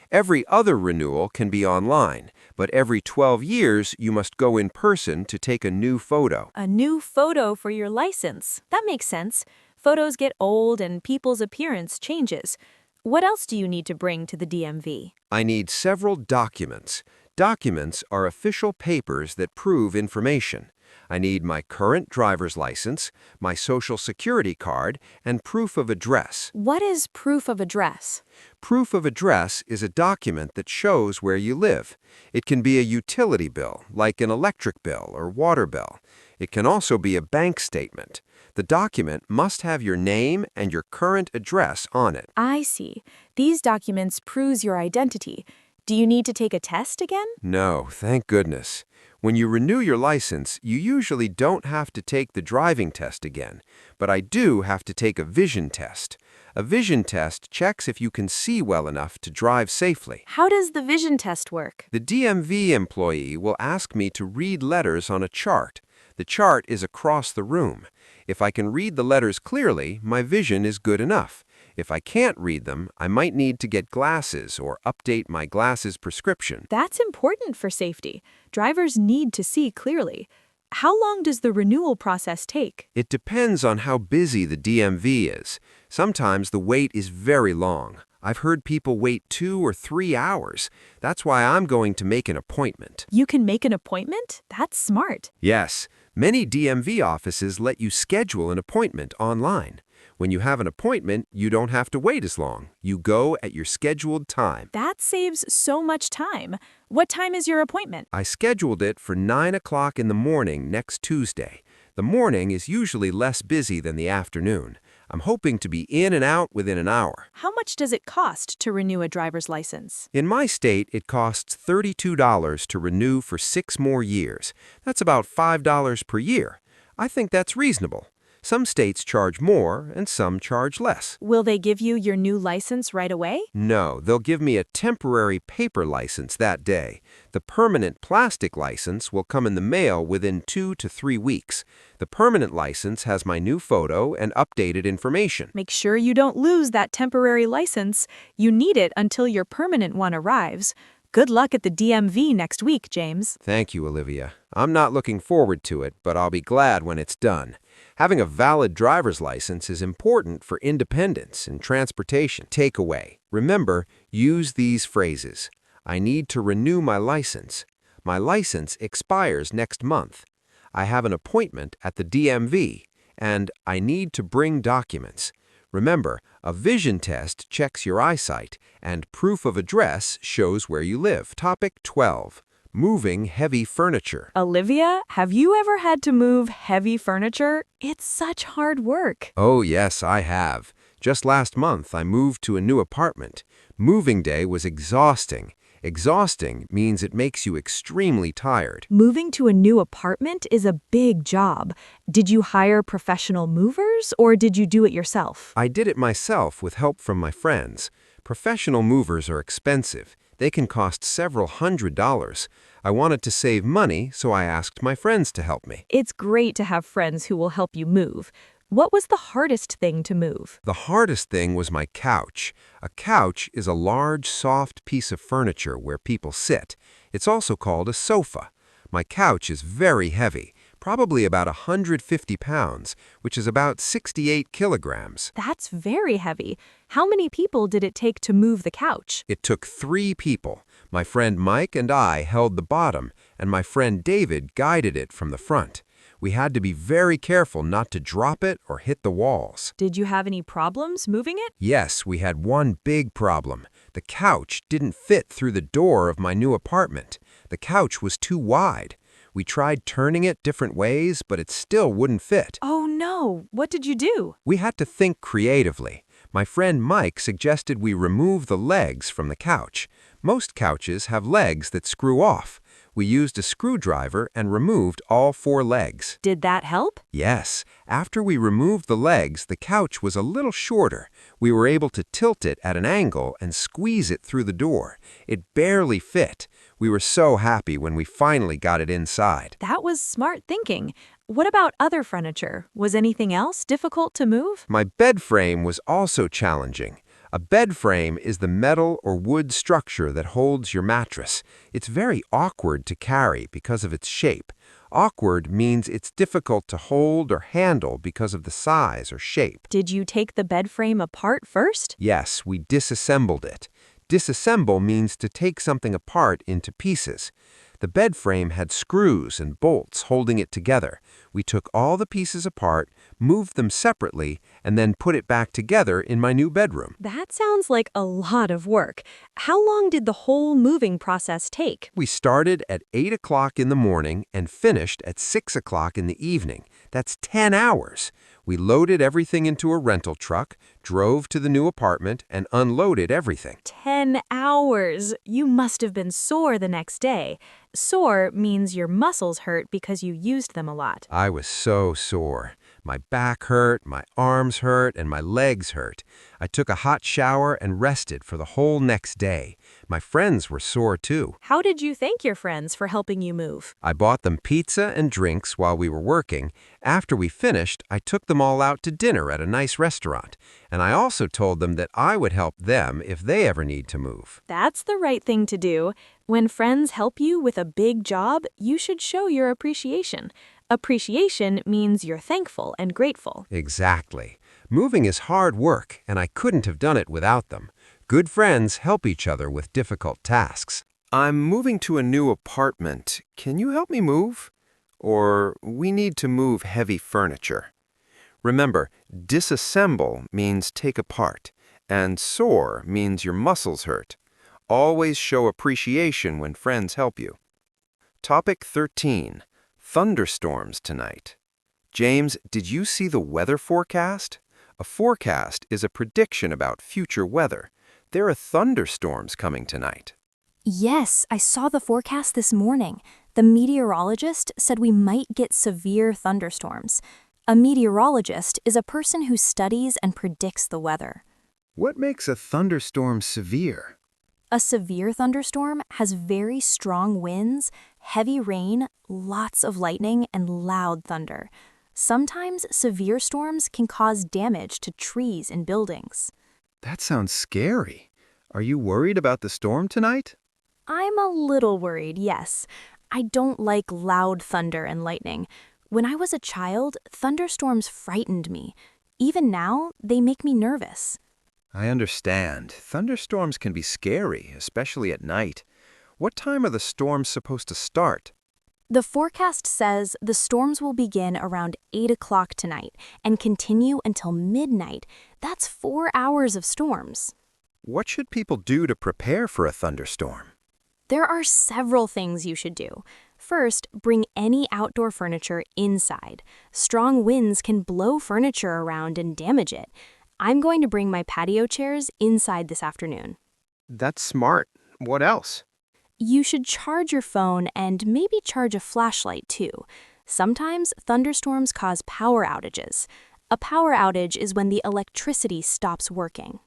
Every other renewal can be online, but every 12 years you must go in person to take a new photo. A new photo for your license. That makes sense. Photos get old and people's appearance changes. What else do you need to bring to the DMV? I need several documents. Documents are official papers that prove information. I need my current driver's license, my social security card, and proof of address. What is proof of address? Proof of address is a document that shows where you live. It can be a utility bill, like an electric bill or water bill. It can also be a bank statement. The document must have your name and your current address on it. I see. These documents proves your identity. Do you need to take a test again? No, thank goodness. When you renew your license, you usually don't have to take the driving test again, but I do have to take a vision test. A vision test checks if you can see well enough to drive safely. How does the vision test work? The DMV employee will ask me to read letters on a chart. The chart is across the room. If I can read the letters clearly, my vision is good enough. If I can't read them, I might need to get glasses or update my glasses prescription. That's important for safety. Drivers need to see clearly. How long does the renewal process take? It depends on how busy the DMV is. Sometimes the wait is very long. I've heard people wait 2 or 3 hours. That's why I'm going to make an appointment. You can make an appointment? That's smart. Yes, many DMV offices let you schedule an appointment online. When you have an appointment, you don't have to wait as long. You go at your scheduled time. That saves so much time. What time is your appointment? I scheduled it for 9 o'clock in the morning next Tuesday. The morning is usually less busy than the afternoon. I'm hoping to be in and out within an hour. How much does it cost to renew a driver's license? In my state, it costs $32 to renew for 6 more years. That's about $5 per year. I think that's reasonable. Some states charge more and some charge less. Will they give you your new license right away? No, they'll give me a temporary paper license that day. The permanent plastic license will come in the mail within 2 to 3 weeks. The permanent license has my new photo and updated information. Make sure you don't lose that temporary license. You need it until your permanent one arrives. Good luck at the DMV next week, James. Thank you, Olivia. I'm not looking forward to it, but I'll be glad when it's done. Having a valid driver's license is important for independence and transportation. Takeaway. Remember, use these phrases. I need to renew my license. My license expires next month. I have an appointment at the DMV. And I need to bring documents. Remember, a vision test checks your eyesight, and proof of address shows where you live. Topic 12. Moving heavy furniture. Olivia, have you ever had to move heavy furniture? It's such hard work. Oh, yes, I have. Just last month, I moved to a new apartment. Moving day was exhausting. Exhausting means it makes you extremely tired. Moving to a new apartment is a big job. Did you hire professional movers or did you do it yourself? I did it myself with help from my friends. Professional movers are expensive. They can cost several $100s. I wanted to save money, so I asked my friends to help me. It's great to have friends who will help you move. What was the hardest thing to move? The hardest thing was my couch. A couch is a large, soft piece of furniture where people sit. It's also called a sofa. My couch is very heavy, probably about 150 pounds, which is about 68 kilograms. That's very heavy. How many people did it take to move the couch? It took 3 people. My friend Mike and I held the bottom, and my friend David guided it from the front. We had to be very careful not to drop it or hit the walls. Did you have any problems moving it? Yes, we had one big problem. The couch didn't fit through the door of my new apartment. The couch was too wide. We tried turning it different ways, but it still wouldn't fit. Oh no, what did you do? We had to think creatively. My friend Mike suggested we remove the legs from the couch. Most couches have legs that screw off. We used a screwdriver and removed all 4 legs. Did that help? Yes. After we removed the legs, the couch was a little shorter. We were able to tilt it at an angle and squeeze it through the door. It barely fit. We were so happy when we finally got it inside. That was smart thinking. What about other furniture? Was anything else difficult to move? My bed frame was also challenging. A bed frame is the metal or wood structure that holds your mattress. It's very awkward to carry because of its shape. Awkward means it's difficult to hold or handle because of the size or shape. Did you take the bed frame apart first? Yes, we disassembled it. Disassemble means to take something apart into pieces. The bed frame had screws and bolts holding it together. We took all the pieces apart, moved them separately, and then put it back together in my new bedroom. That sounds like a lot of work. How long did the whole moving process take? We started at 8 o'clock in the morning and finished at 6 o'clock in the evening. That's 10 hours. We loaded everything into a rental truck, drove to the new apartment, and unloaded everything. 10 hours. You must have been sore the next day. Sore means your muscles hurt because you used them a lot. I was so sore. My back hurt, my arms hurt, and my legs hurt. I took a hot shower and rested for the whole next day. My friends were sore too. How did you thank your friends for helping you move? I bought them pizza and drinks while we were working. After we finished, I took them all out to dinner at a nice restaurant. And I also told them that I would help them if they ever need to move. That's the right thing to do. When friends help you with a big job, you should show your appreciation. Appreciation means you're thankful and grateful. Exactly. Moving is hard work, and I couldn't have done it without them. Good friends help each other with difficult tasks. I'm moving to a new apartment. Can you help me move? Or we need to move heavy furniture. Remember, disassemble means take apart, and sore means your muscles hurt. Always show appreciation when friends help you. Topic 13. Thunderstorms tonight. James, did you see the weather forecast? A forecast is a prediction about future weather. There are thunderstorms coming tonight. Yes, I saw the forecast this morning. The meteorologist said we might get severe thunderstorms. A meteorologist is a person who studies and predicts the weather. What makes a thunderstorm severe? A severe thunderstorm has very strong winds, heavy rain, lots of lightning, and loud thunder. Sometimes severe storms can cause damage to trees and buildings. That sounds scary. Are you worried about the storm tonight? I'm a little worried, yes. I don't like loud thunder and lightning. When I was a child, thunderstorms frightened me. Even now, they make me nervous. I understand. Thunderstorms can be scary, especially at night. What time are the storms supposed to start? The forecast says the storms will begin around 8 o'clock tonight and continue until midnight. That's 4 hours of storms. What should people do to prepare for a thunderstorm? There are several things you should do. First, bring any outdoor furniture inside. Strong winds can blow furniture around and damage it. I'm going to bring my patio chairs inside this afternoon. That's smart. What else? You should charge your phone and maybe charge a flashlight too. Sometimes thunderstorms cause power outages. A power outage is when the electricity stops working.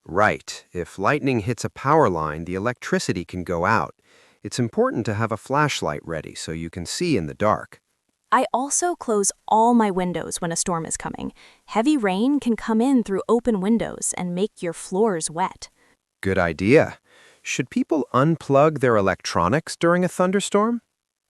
Right. If lightning hits a power line, the electricity can go out. It's important to have a flashlight ready so you can see in the dark. I also close all my windows when a storm is coming. Heavy rain can come in through open windows and make your floors wet. Good idea. Should people unplug their electronics during a thunderstorm?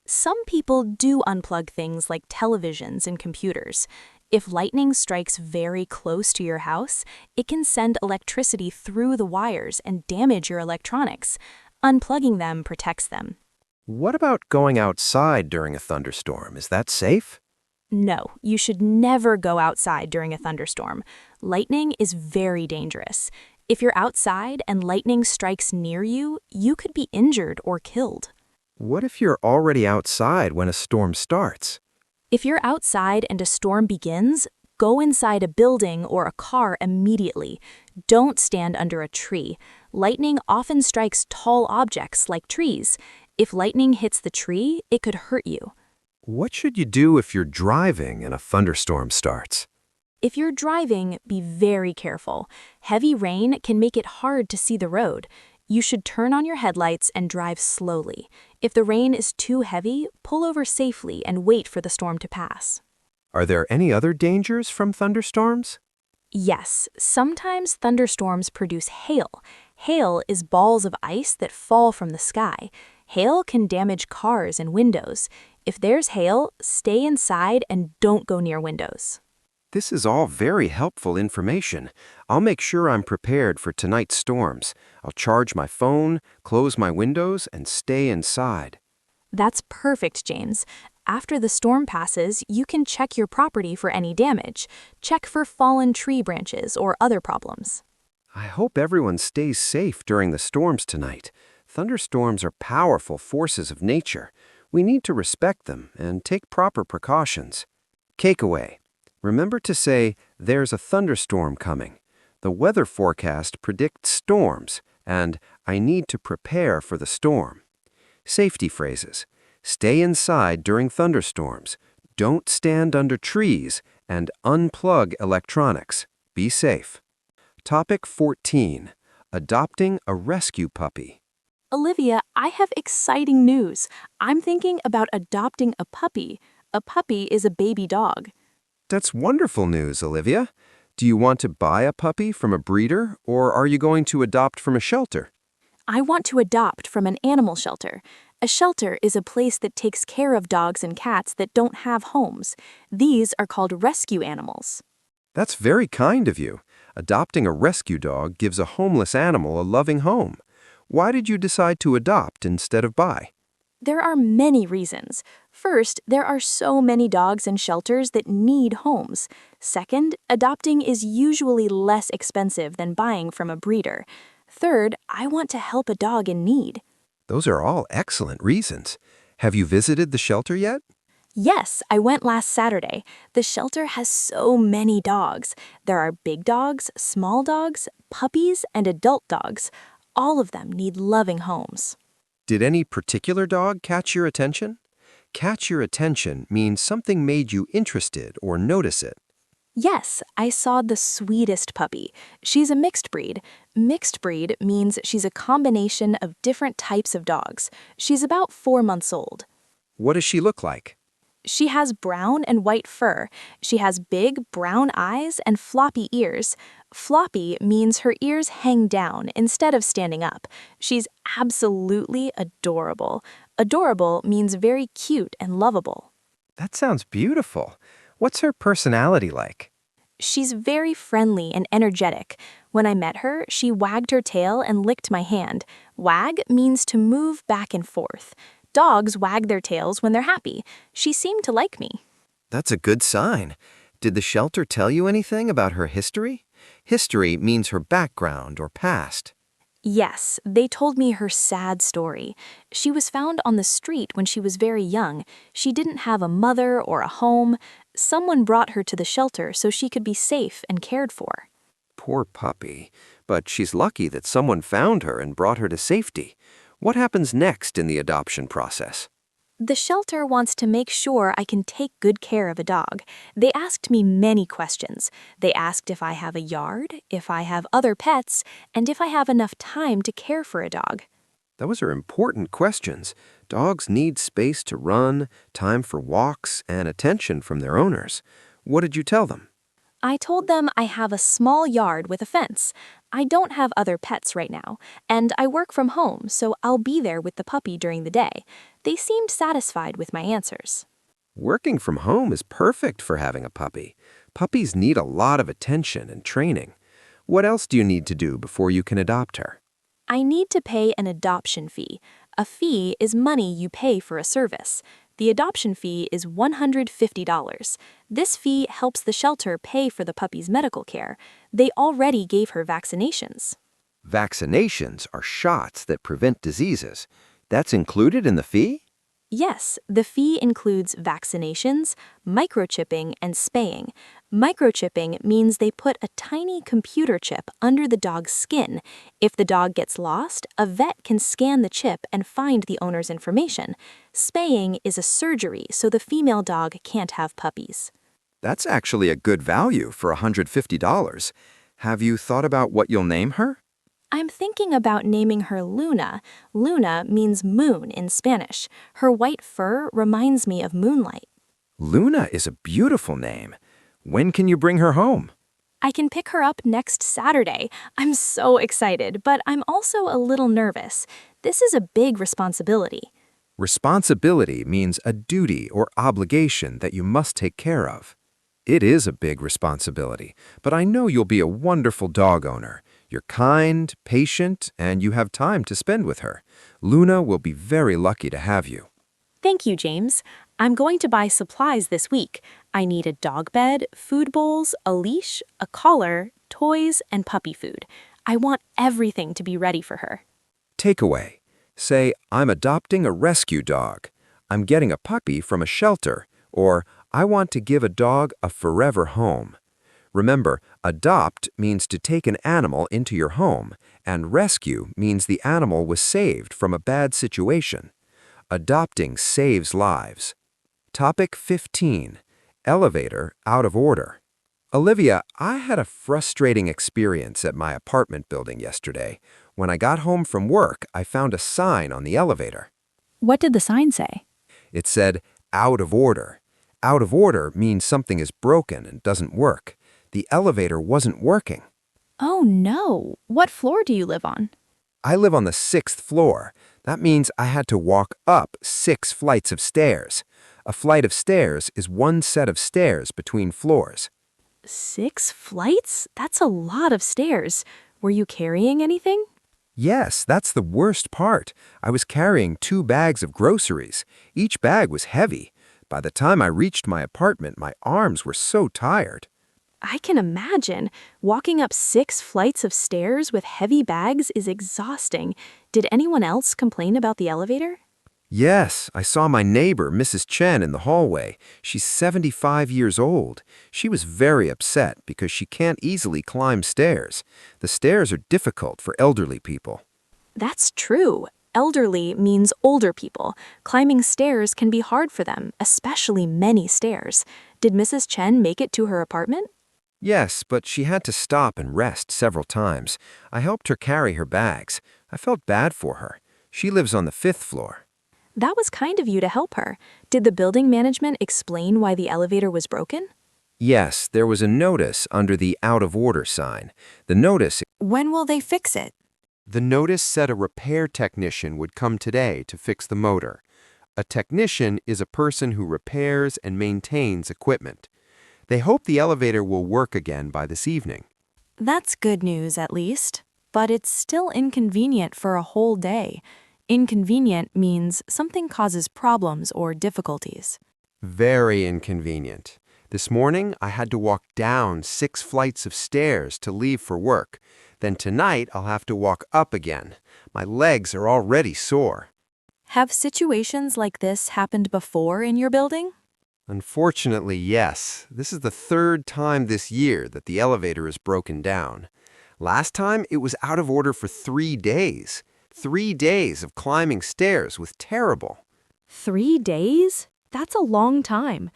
Some people do unplug things like televisions and computers. If lightning strikes very close to your house, it can send electricity through the wires and damage your electronics. Unplugging them protects them. What about going outside during a thunderstorm? Is that safe? No, you should never go outside during a thunderstorm. Lightning is very dangerous. If you're outside and lightning strikes near you, you could be injured or killed. What if you're already outside when a storm starts? If you're outside and a storm begins, go inside a building or a car immediately. Don't stand under a tree. Lightning often strikes tall objects like trees. If lightning hits the tree, it could hurt you. What should you do if you're driving and a thunderstorm starts? If you're driving, be very careful. Heavy rain can make it hard to see the road. You should turn on your headlights and drive slowly. If the rain is too heavy, pull over safely and wait for the storm to pass. Are there any other dangers from thunderstorms? Yes, sometimes thunderstorms produce hail. Hail is balls of ice that fall from the sky. Hail can damage cars and windows. If there's hail, stay inside and don't go near windows. This is all very helpful information. I'll make sure I'm prepared for tonight's storms. I'll charge my phone, close my windows, and stay inside. That's perfect, James. After the storm passes, you can check your property for any damage. Check for fallen tree branches or other problems. I hope everyone stays safe during the storms tonight. Thunderstorms are powerful forces of nature. We need to respect them and take proper precautions. Takeaway. Remember to say, there's a thunderstorm coming. The weather forecast predicts storms, and I need to prepare for the storm. Safety phrases. Stay inside during thunderstorms. Don't stand under trees, and unplug electronics. Be safe. Topic 14. Adopting a rescue puppy. Olivia, I have exciting news. I'm thinking about adopting a puppy. A puppy is a baby dog. That's wonderful news, Olivia. Do you want to buy a puppy from a breeder, or are you going to adopt from a shelter? I want to adopt from an animal shelter. A shelter is a place that takes care of dogs and cats that don't have homes. These are called rescue animals. That's very kind of you. Adopting a rescue dog gives a homeless animal a loving home. Why did you decide to adopt instead of buy? There are many reasons. First, there are so many dogs in shelters that need homes. Second, adopting is usually less expensive than buying from a breeder. Third, I want to help a dog in need. Those are all excellent reasons. Have you visited the shelter yet? Yes, I went last Saturday. The shelter has so many dogs. There are big dogs, small dogs, puppies, and adult dogs. All of them need loving homes. Did any particular dog catch your attention? Catch your attention means something made you interested or notice it. Yes, I saw the sweetest puppy. She's a mixed breed. Mixed breed means she's a combination of different types of dogs. She's about 4 months old. What does she look like? She has brown and white fur. She has big brown eyes and floppy ears. Floppy means her ears hang down instead of standing up. She's absolutely adorable. Adorable means very cute and lovable. That sounds beautiful. What's her personality like? She's very friendly and energetic. When I met her, she wagged her tail and licked my hand. Wag means to move back and forth. Dogs wag their tails when they're happy. She seemed to like me. That's a good sign. Did the shelter tell you anything about her history? History means her background or past. Yes, they told me her sad story. She was found on the street when she was very young. She didn't have a mother or a home. Someone brought her to the shelter so she could be safe and cared for. Poor puppy. But she's lucky that someone found her and brought her to safety. What happens next in the adoption process? The shelter wants to make sure I can take good care of a dog. They asked me many questions. They asked if I have a yard, if I have other pets, and if I have enough time to care for a dog. Those are important questions. Dogs need space to run, time for walks, and attention from their owners. What did you tell them? I told them I have a small yard with a fence. I don't have other pets right now, and I work from home, so I'll be there with the puppy during the day. They seemed satisfied with my answers. Working from home is perfect for having a puppy. Puppies need a lot of attention and training. What else do you need to do before you can adopt her? I need to pay an adoption fee. A fee is money you pay for a service. The adoption fee is $150. This fee helps the shelter pay for the puppy's medical care. They already gave her vaccinations. Vaccinations are shots that prevent diseases. That's included in the fee? Yes, the fee includes vaccinations, microchipping, and spaying. Microchipping means they put a tiny computer chip under the dog's skin. If the dog gets lost, a vet can scan the chip and find the owner's information. Spaying is a surgery so the female dog can't have puppies. That's actually a good value for $150. Have you thought about what you'll name her? I'm thinking about naming her Luna. Luna means moon in Spanish. Her white fur reminds me of moonlight. Luna is a beautiful name. When can you bring her home? I can pick her up next Saturday. I'm so excited, but I'm also a little nervous. This is a big responsibility. Responsibility means a duty or obligation that you must take care of. It is a big responsibility, but I know you'll be a wonderful dog owner. You're kind, patient, and you have time to spend with her. Luna will be very lucky to have you. Thank you, James. I'm going to buy supplies this week. I need a dog bed, food bowls, a leash, a collar, toys, and puppy food. I want everything to be ready for her. Takeaway. Say, I'm adopting a rescue dog. I'm getting a puppy from a shelter. Or, I want to give a dog a forever home. Remember, adopt means to take an animal into your home, and rescue means the animal was saved from a bad situation. Adopting saves lives. Topic 15. Elevator out of order. Olivia, I had a frustrating experience at my apartment building yesterday. When I got home from work, I found a sign on the elevator. What did the sign say? It said, out of order. Out of order means something is broken and doesn't work. The elevator wasn't working. Oh no. What floor do you live on? I live on the 6th floor. That means I had to walk up 6 flights of stairs. A flight of stairs is one set of stairs between floors. 6 flights? That's a lot of stairs. Were you carrying anything? Yes, that's the worst part. I was carrying 2 bags of groceries. Each bag was heavy. By the time I reached my apartment, my arms were so tired. I can imagine. Walking up 6 flights of stairs with heavy bags is exhausting. Did anyone else complain about the elevator? Yes, I saw my neighbor, Mrs. Chen, in the hallway. She's 75 years old. She was very upset because she can't easily climb stairs. The stairs are difficult for elderly people. That's true. Elderly means older people. Climbing stairs can be hard for them, especially many stairs. Did Mrs. Chen make it to her apartment? Yes, but she had to stop and rest several times. I helped her carry her bags. I felt bad for her. She lives on the 5th floor. That was kind of you to help her. Did the building management explain why the elevator was broken? Yes, there was a notice under the out of order sign. The notice When will they fix it? The notice said a repair technician would come today to fix the motor. A technician is a person who repairs and maintains equipment. They hope the elevator will work again by this evening. That's good news, at least. But it's still inconvenient for a whole day. Inconvenient means something causes problems or difficulties. Very inconvenient. This morning, I had to walk down 6 flights of stairs to leave for work. Then tonight, I'll have to walk up again. My legs are already sore. Have situations like this happened before in your building? Unfortunately, yes. This is the 3rd time this year that the elevator is broken down. Last time, it was out of order for 3 days. 3 days of climbing stairs was terrible. 3 days? That's a long time.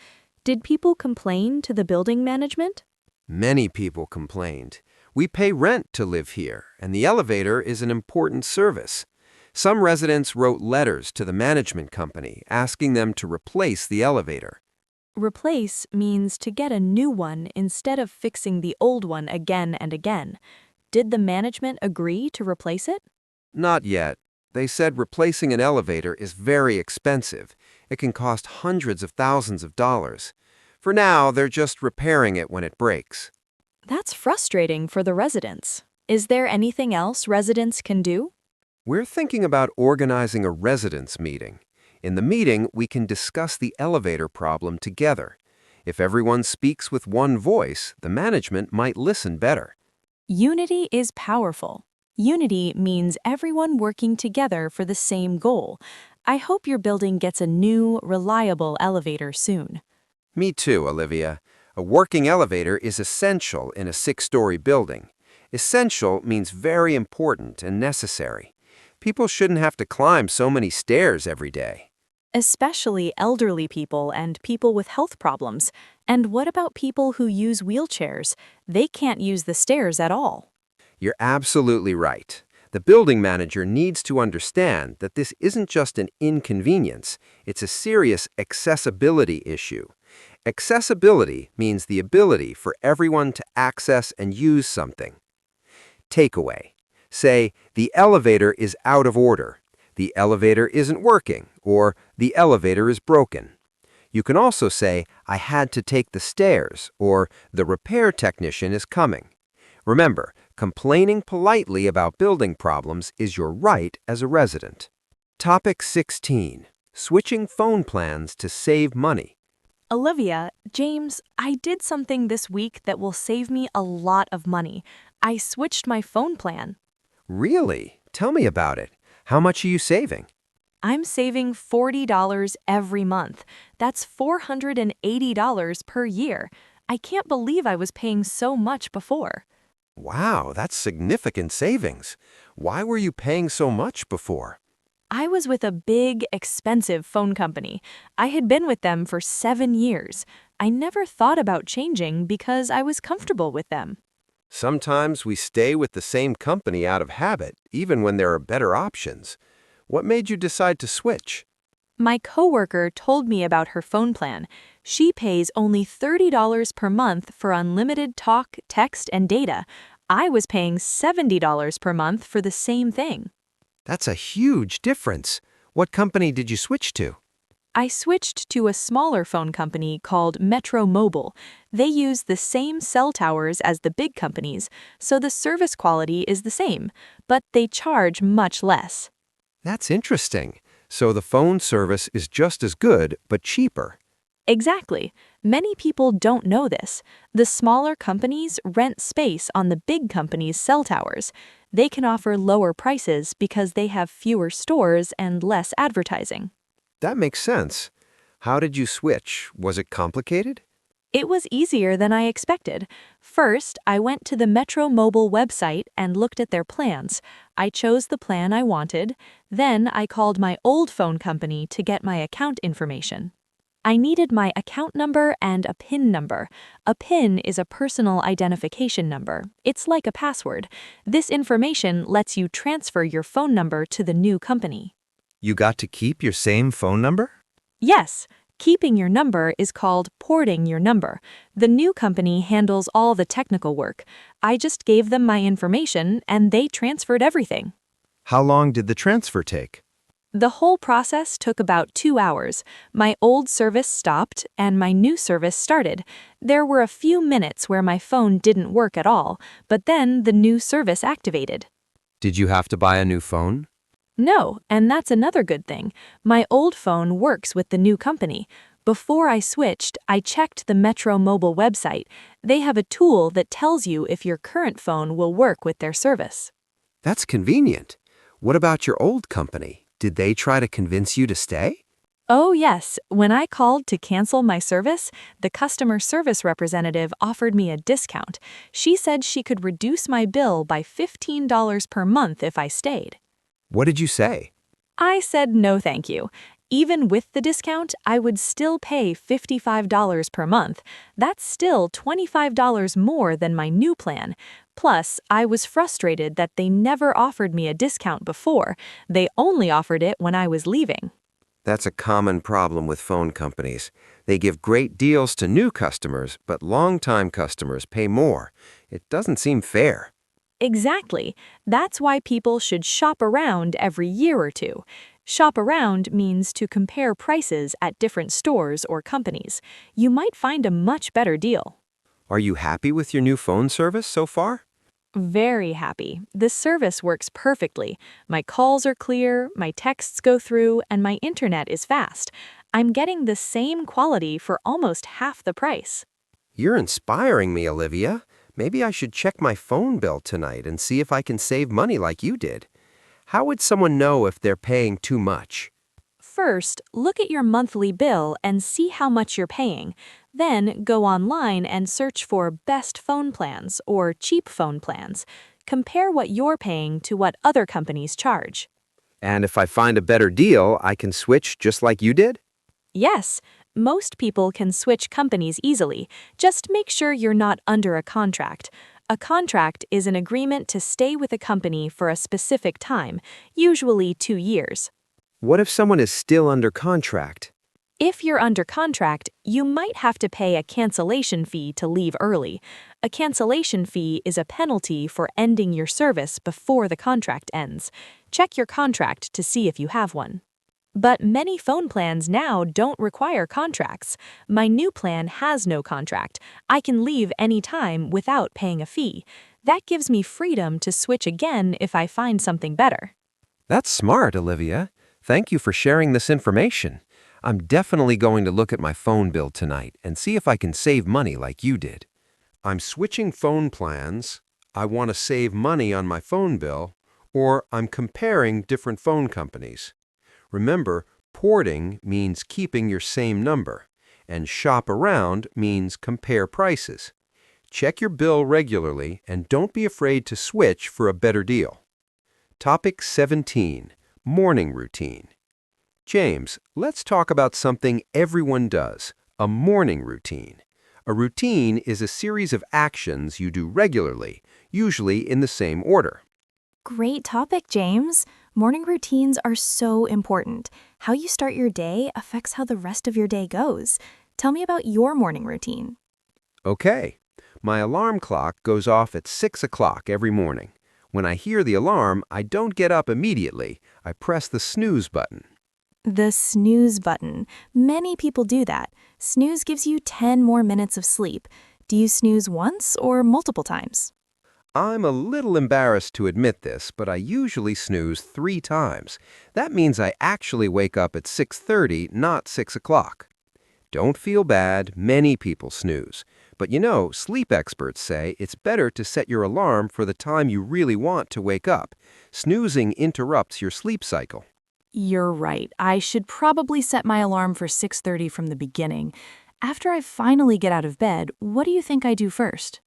Did people complain to the building management? Many people complained. We pay rent to live here, and the elevator is an important service. Some residents wrote letters to the management company asking them to replace the elevator. Replace means to get a new one instead of fixing the old one again and again. Did the management agree to replace it? Not yet. They said replacing an elevator is very expensive. It can cost hundreds of thousands of dollars. For now, they're just repairing it when it breaks. That's frustrating for the residents. Is there anything else residents can do? We're thinking about organizing a residents' meeting. In the meeting, we can discuss the elevator problem together. If everyone speaks with one voice, the management might listen better. Unity is powerful. Unity means everyone working together for the same goal. I hope your building gets a new, reliable elevator soon. Me too, Olivia. A working elevator is essential in a 6-story building. Essential means very important and necessary. People shouldn't have to climb so many stairs every day. Especially elderly people and people with health problems. And what about people who use wheelchairs? They can't use the stairs at all. You're absolutely right. The building manager needs to understand that this isn't just an inconvenience, it's a serious accessibility issue. Accessibility means the ability for everyone to access and use something. Takeaway. Say, the elevator is out of order, the elevator isn't working, or the elevator is broken. You can also say, I had to take the stairs, or the repair technician is coming. Remember, complaining politely about building problems is your right as a resident. Topic 16. switching phone plans to save money. Olivia, James, I did something this week that will save me a lot of money. I switched my phone plan. Really? Tell me about it. How much are you saving? I'm saving $40 every month. That's $480 per year. I can't believe I was paying so much before. Wow, that's significant savings. Why were you paying so much before? I was with a big, expensive phone company. I had been with them for 7 years. I never thought about changing because I was comfortable with them. Sometimes we stay with the same company out of habit, even when there are better options. What made you decide to switch? My coworker told me about her phone plan. She pays only $30 per month for unlimited talk, text, and data. I was paying $70 per month for the same thing. That's a huge difference. What company did you switch to? I switched to a smaller phone company called Metro Mobile. They use the same cell towers as the big companies, so the service quality is the same, but they charge much less. That's interesting. So the phone service is just as good, but cheaper. Exactly. Many people don't know this. The smaller companies rent space on the big companies' cell towers. They can offer lower prices because they have fewer stores and less advertising. That makes sense. How did you switch? Was it complicated? It was easier than I expected. First, I went to the Metro Mobile website and looked at their plans. I chose the plan I wanted. Then I called my old phone company to get my account information. I needed my account number and a PIN number. A PIN is a personal identification number. It's like a password. This information lets you transfer your phone number to the new company. You got to keep your same phone number? Yes, keeping your number is called porting your number. The new company handles all the technical work. I just gave them my information and they transferred everything. How long did the transfer take? The whole process took about 2 hours. My old service stopped and my new service started. There were a few minutes where my phone didn't work at all, but then the new service activated. Did you have to buy a new phone? No, and that's another good thing. My old phone works with the new company. Before I switched, I checked the Metro Mobile website. They have a tool that tells you if your current phone will work with their service. That's convenient. What about your old company? Did they try to convince you to stay? Oh, yes. When I called to cancel my service, the customer service representative offered me a discount. She said she could reduce my bill by $15 per month if I stayed. What did you say? I said no thank you. Even with the discount, I would still pay $55 per month. That's still $25 more than my new plan. Plus, I was frustrated that they never offered me a discount before. They only offered it when I was leaving. That's a common problem with phone companies. They give great deals to new customers, but long-time customers pay more. It doesn't seem fair. Exactly. That's why people should shop around every year or two. Shop around means to compare prices at different stores or companies. You might find a much better deal. Are you happy with your new phone service so far? Very happy. This service works perfectly. My calls are clear, my texts go through, and my internet is fast. I'm getting the same quality for almost half the price. You're inspiring me, Olivia. Maybe I should check my phone bill tonight and see if I can save money like you did. How would someone know if they're paying too much? First, look at your monthly bill and see how much you're paying. Then go online and search for best phone plans or cheap phone plans. Compare what you're paying to what other companies charge. And if I find a better deal, I can switch just like you did? Yes, most people can switch companies easily. Just make sure you're not under a contract. A contract is an agreement to stay with a company for a specific time, usually 2 years. What if someone is still under contract? If you're under contract, you might have to pay a cancellation fee to leave early. A cancellation fee is a penalty for ending your service before the contract ends. Check your contract to see if you have one. But many phone plans now don't require contracts. My new plan has no contract. I can leave anytime without paying a fee. That gives me freedom to switch again if I find something better. That's smart, Olivia. Thank you for sharing this information. I'm definitely going to look at my phone bill tonight and see if I can save money like you did. I'm switching phone plans, I want to save money on my phone bill, or I'm comparing different phone companies. Remember, porting means keeping your same number, and shop around means compare prices. Check your bill regularly and don't be afraid to switch for a better deal. Topic 17. Morning routine. James, let's talk about something everyone does, a morning routine. A routine is a series of actions you do regularly, usually in the same order. Great topic, James. Morning routines are so important. How you start your day affects how the rest of your day goes. Tell me about your morning routine. Okay, my alarm clock goes off at 6 o'clock every morning. When I hear the alarm, I don't get up immediately. I press the snooze button. The snooze button. Many people do that. Snooze gives you 10 more minutes of sleep. Do you snooze once or multiple times? I'm a little embarrassed to admit this, but I usually snooze 3 times. That means I actually wake up at 6:30, not 6 o'clock. Don't feel bad, many people snooze. But sleep experts say it's better to set your alarm for the time you really want to wake up. Snoozing interrupts your sleep cycle. You're right. I should probably set my alarm for 6:30 from the beginning. After I finally get out of bed, what do you think I do first?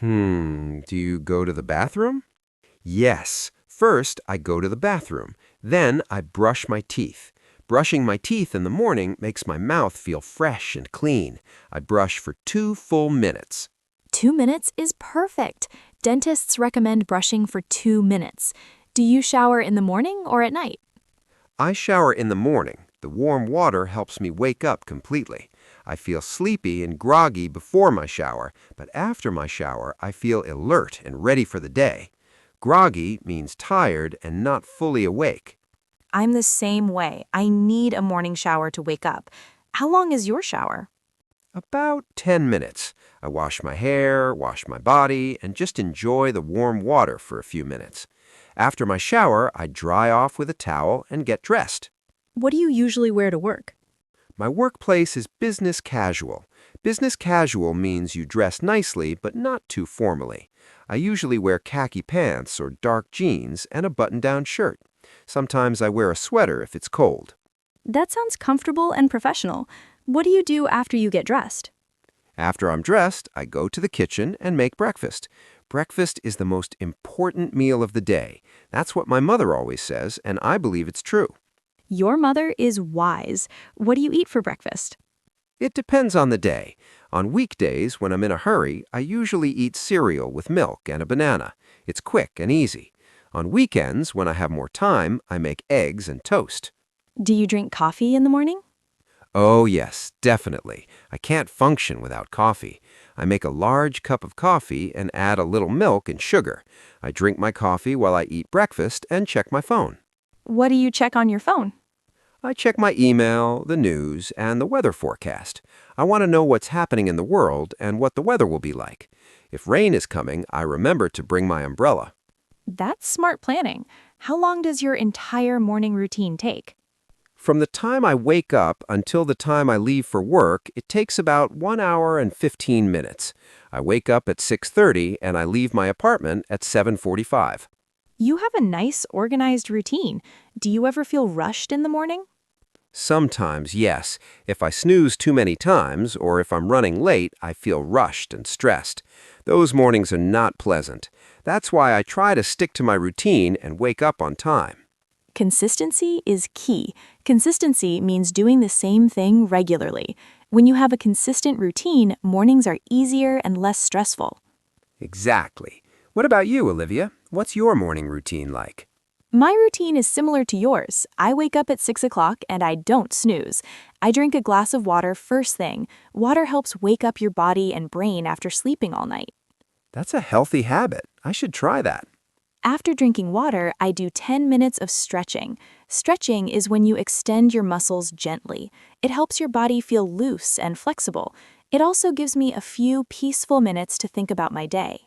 Do you go to the bathroom? Yes. First, I go to the bathroom. Then, I brush my teeth. Brushing my teeth in the morning makes my mouth feel fresh and clean. I brush for 2 full minutes. 2 minutes is perfect. Dentists recommend brushing for 2 minutes. Do you shower in the morning or at night? I shower in the morning. The warm water helps me wake up completely. I feel sleepy and groggy before my shower, but after my shower, I feel alert and ready for the day. Groggy means tired and not fully awake. I'm the same way. I need a morning shower to wake up. How long is your shower? About 10 minutes. I wash my hair, wash my body, and just enjoy the warm water for a few minutes. After my shower, I dry off with a towel and get dressed. What do you usually wear to work? My workplace is business casual. Business casual means you dress nicely but not too formally. I usually wear khaki pants or dark jeans and a button-down shirt. Sometimes I wear a sweater if it's cold. That sounds comfortable and professional. What do you do after you get dressed? After I'm dressed, I go to the kitchen and make breakfast. Breakfast is the most important meal of the day. That's what my mother always says, and I believe it's true. Your mother is wise. What do you eat for breakfast? It depends on the day. On weekdays, when I'm in a hurry, I usually eat cereal with milk and a banana. It's quick and easy. On weekends, when I have more time, I make eggs and toast. Do you drink coffee in the morning? Oh yes, definitely. I can't function without coffee. I make a large cup of coffee and add a little milk and sugar. I drink my coffee while I eat breakfast and check my phone. What do you check on your phone? I check my email, the news, and the weather forecast. I want to know what's happening in the world and what the weather will be like. If rain is coming, I remember to bring my umbrella. That's smart planning. How long does your entire morning routine take? From the time I wake up until the time I leave for work, it takes about 1 hour and 15 minutes. I wake up at 6:30 and I leave my apartment at 7:45. You have a nice, organized routine. Do you ever feel rushed in the morning? Sometimes, yes. If I snooze too many times or if I'm running late, I feel rushed and stressed. Those mornings are not pleasant. That's why I try to stick to my routine and wake up on time. Consistency is key. Consistency means doing the same thing regularly. When you have a consistent routine, mornings are easier and less stressful. Exactly. What about you, Olivia? What's your morning routine like? My routine is similar to yours. I wake up at 6 o'clock and I don't snooze. I drink a glass of water first thing. Water helps wake up your body and brain after sleeping all night. That's a healthy habit. I should try that. After drinking water, I do 10 minutes of stretching. Stretching is when you extend your muscles gently. It helps your body feel loose and flexible. It also gives me a few peaceful minutes to think about my day.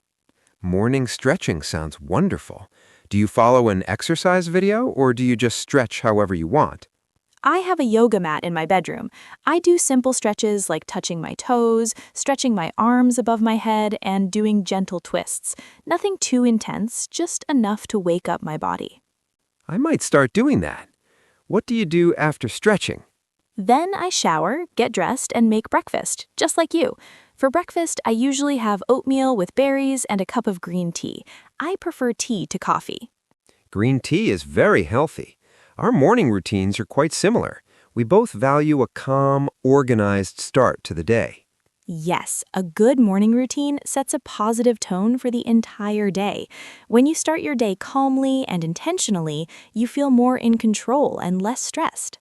Morning stretching sounds wonderful. Do you follow an exercise video or do you just stretch however you want? I have a yoga mat in my bedroom. I do simple stretches like touching my toes, stretching my arms above my head, and doing gentle twists. Nothing too intense, just enough to wake up my body. I might start doing that. What do you do after stretching? Then I shower, get dressed, and make breakfast, just like you. For breakfast, I usually have oatmeal with berries and a cup of green tea. I prefer tea to coffee. Green tea is very healthy. Our morning routines are quite similar. We both value a calm, organized start to the day. Yes, a good morning routine sets a positive tone for the entire day. When you start your day calmly and intentionally, you feel more in control and less stressed.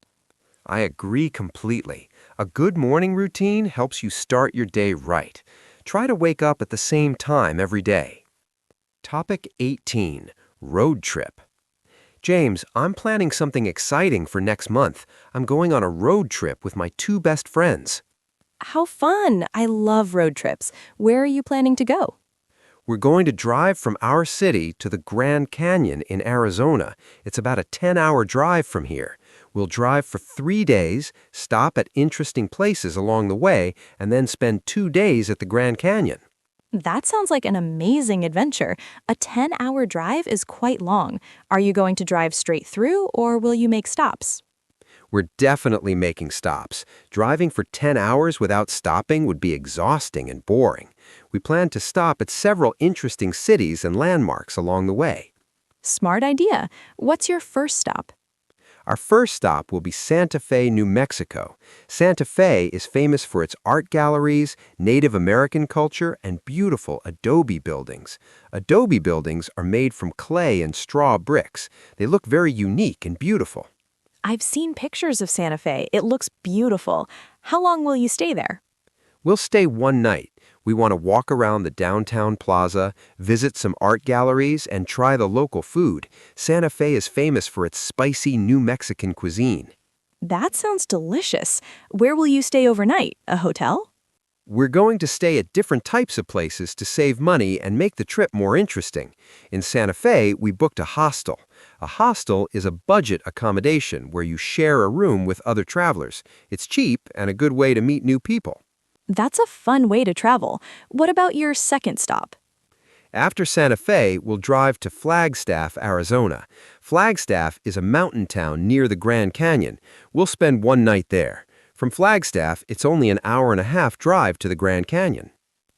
I agree completely. A good morning routine helps you start your day right. Try to wake up at the same time every day. Topic 18. Road trip. James, I'm planning something exciting for next month. I'm going on a road trip with my two best friends. How fun! I love road trips. Where are you planning to go? We're going to drive from our city to the Grand Canyon in Arizona. It's about a 10-hour drive from here. We'll drive for 3 days, stop at interesting places along the way, and then spend 2 days at the Grand Canyon. That sounds like an amazing adventure. A 10-hour drive is quite long. Are you going to drive straight through, or will you make stops? We're definitely making stops. Driving for 10 hours without stopping would be exhausting and boring. We plan to stop at several interesting cities and landmarks along the way. Smart idea. What's your first stop? Our first stop will be Santa Fe, New Mexico. Santa Fe is famous for its art galleries, Native American culture, and beautiful adobe buildings. Adobe buildings are made from clay and straw bricks. They look very unique and beautiful. I've seen pictures of Santa Fe. It looks beautiful. How long will you stay there? We'll stay one night. We want to walk around the downtown plaza, visit some art galleries, and try the local food. Santa Fe is famous for its spicy New Mexican cuisine. That sounds delicious. Where will you stay overnight? A hotel? We're going to stay at different types of places to save money and make the trip more interesting. In Santa Fe, we booked a hostel. A hostel is a budget accommodation where you share a room with other travelers. It's cheap and a good way to meet new people. That's a fun way to travel. What about your second stop? After Santa Fe, we'll drive to Flagstaff, Arizona. Flagstaff is a mountain town near the Grand Canyon. We'll spend one night there. From Flagstaff, it's only an hour and a half drive to the Grand Canyon.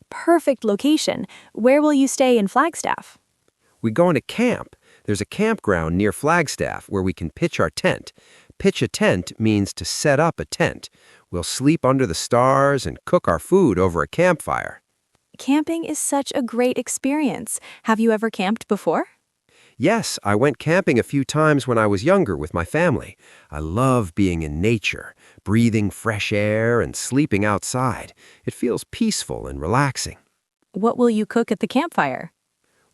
Perfect location. Where will you stay in Flagstaff? We go into camp. There's a campground near Flagstaff where we can pitch our tent. Pitch a tent means to set up a tent. We'll sleep under the stars and cook our food over a campfire. Camping is such a great experience. Have you ever camped before? Yes, I went camping a few times when I was younger with my family. I love being in nature, breathing fresh air and sleeping outside. It feels peaceful and relaxing. What will you cook at the campfire?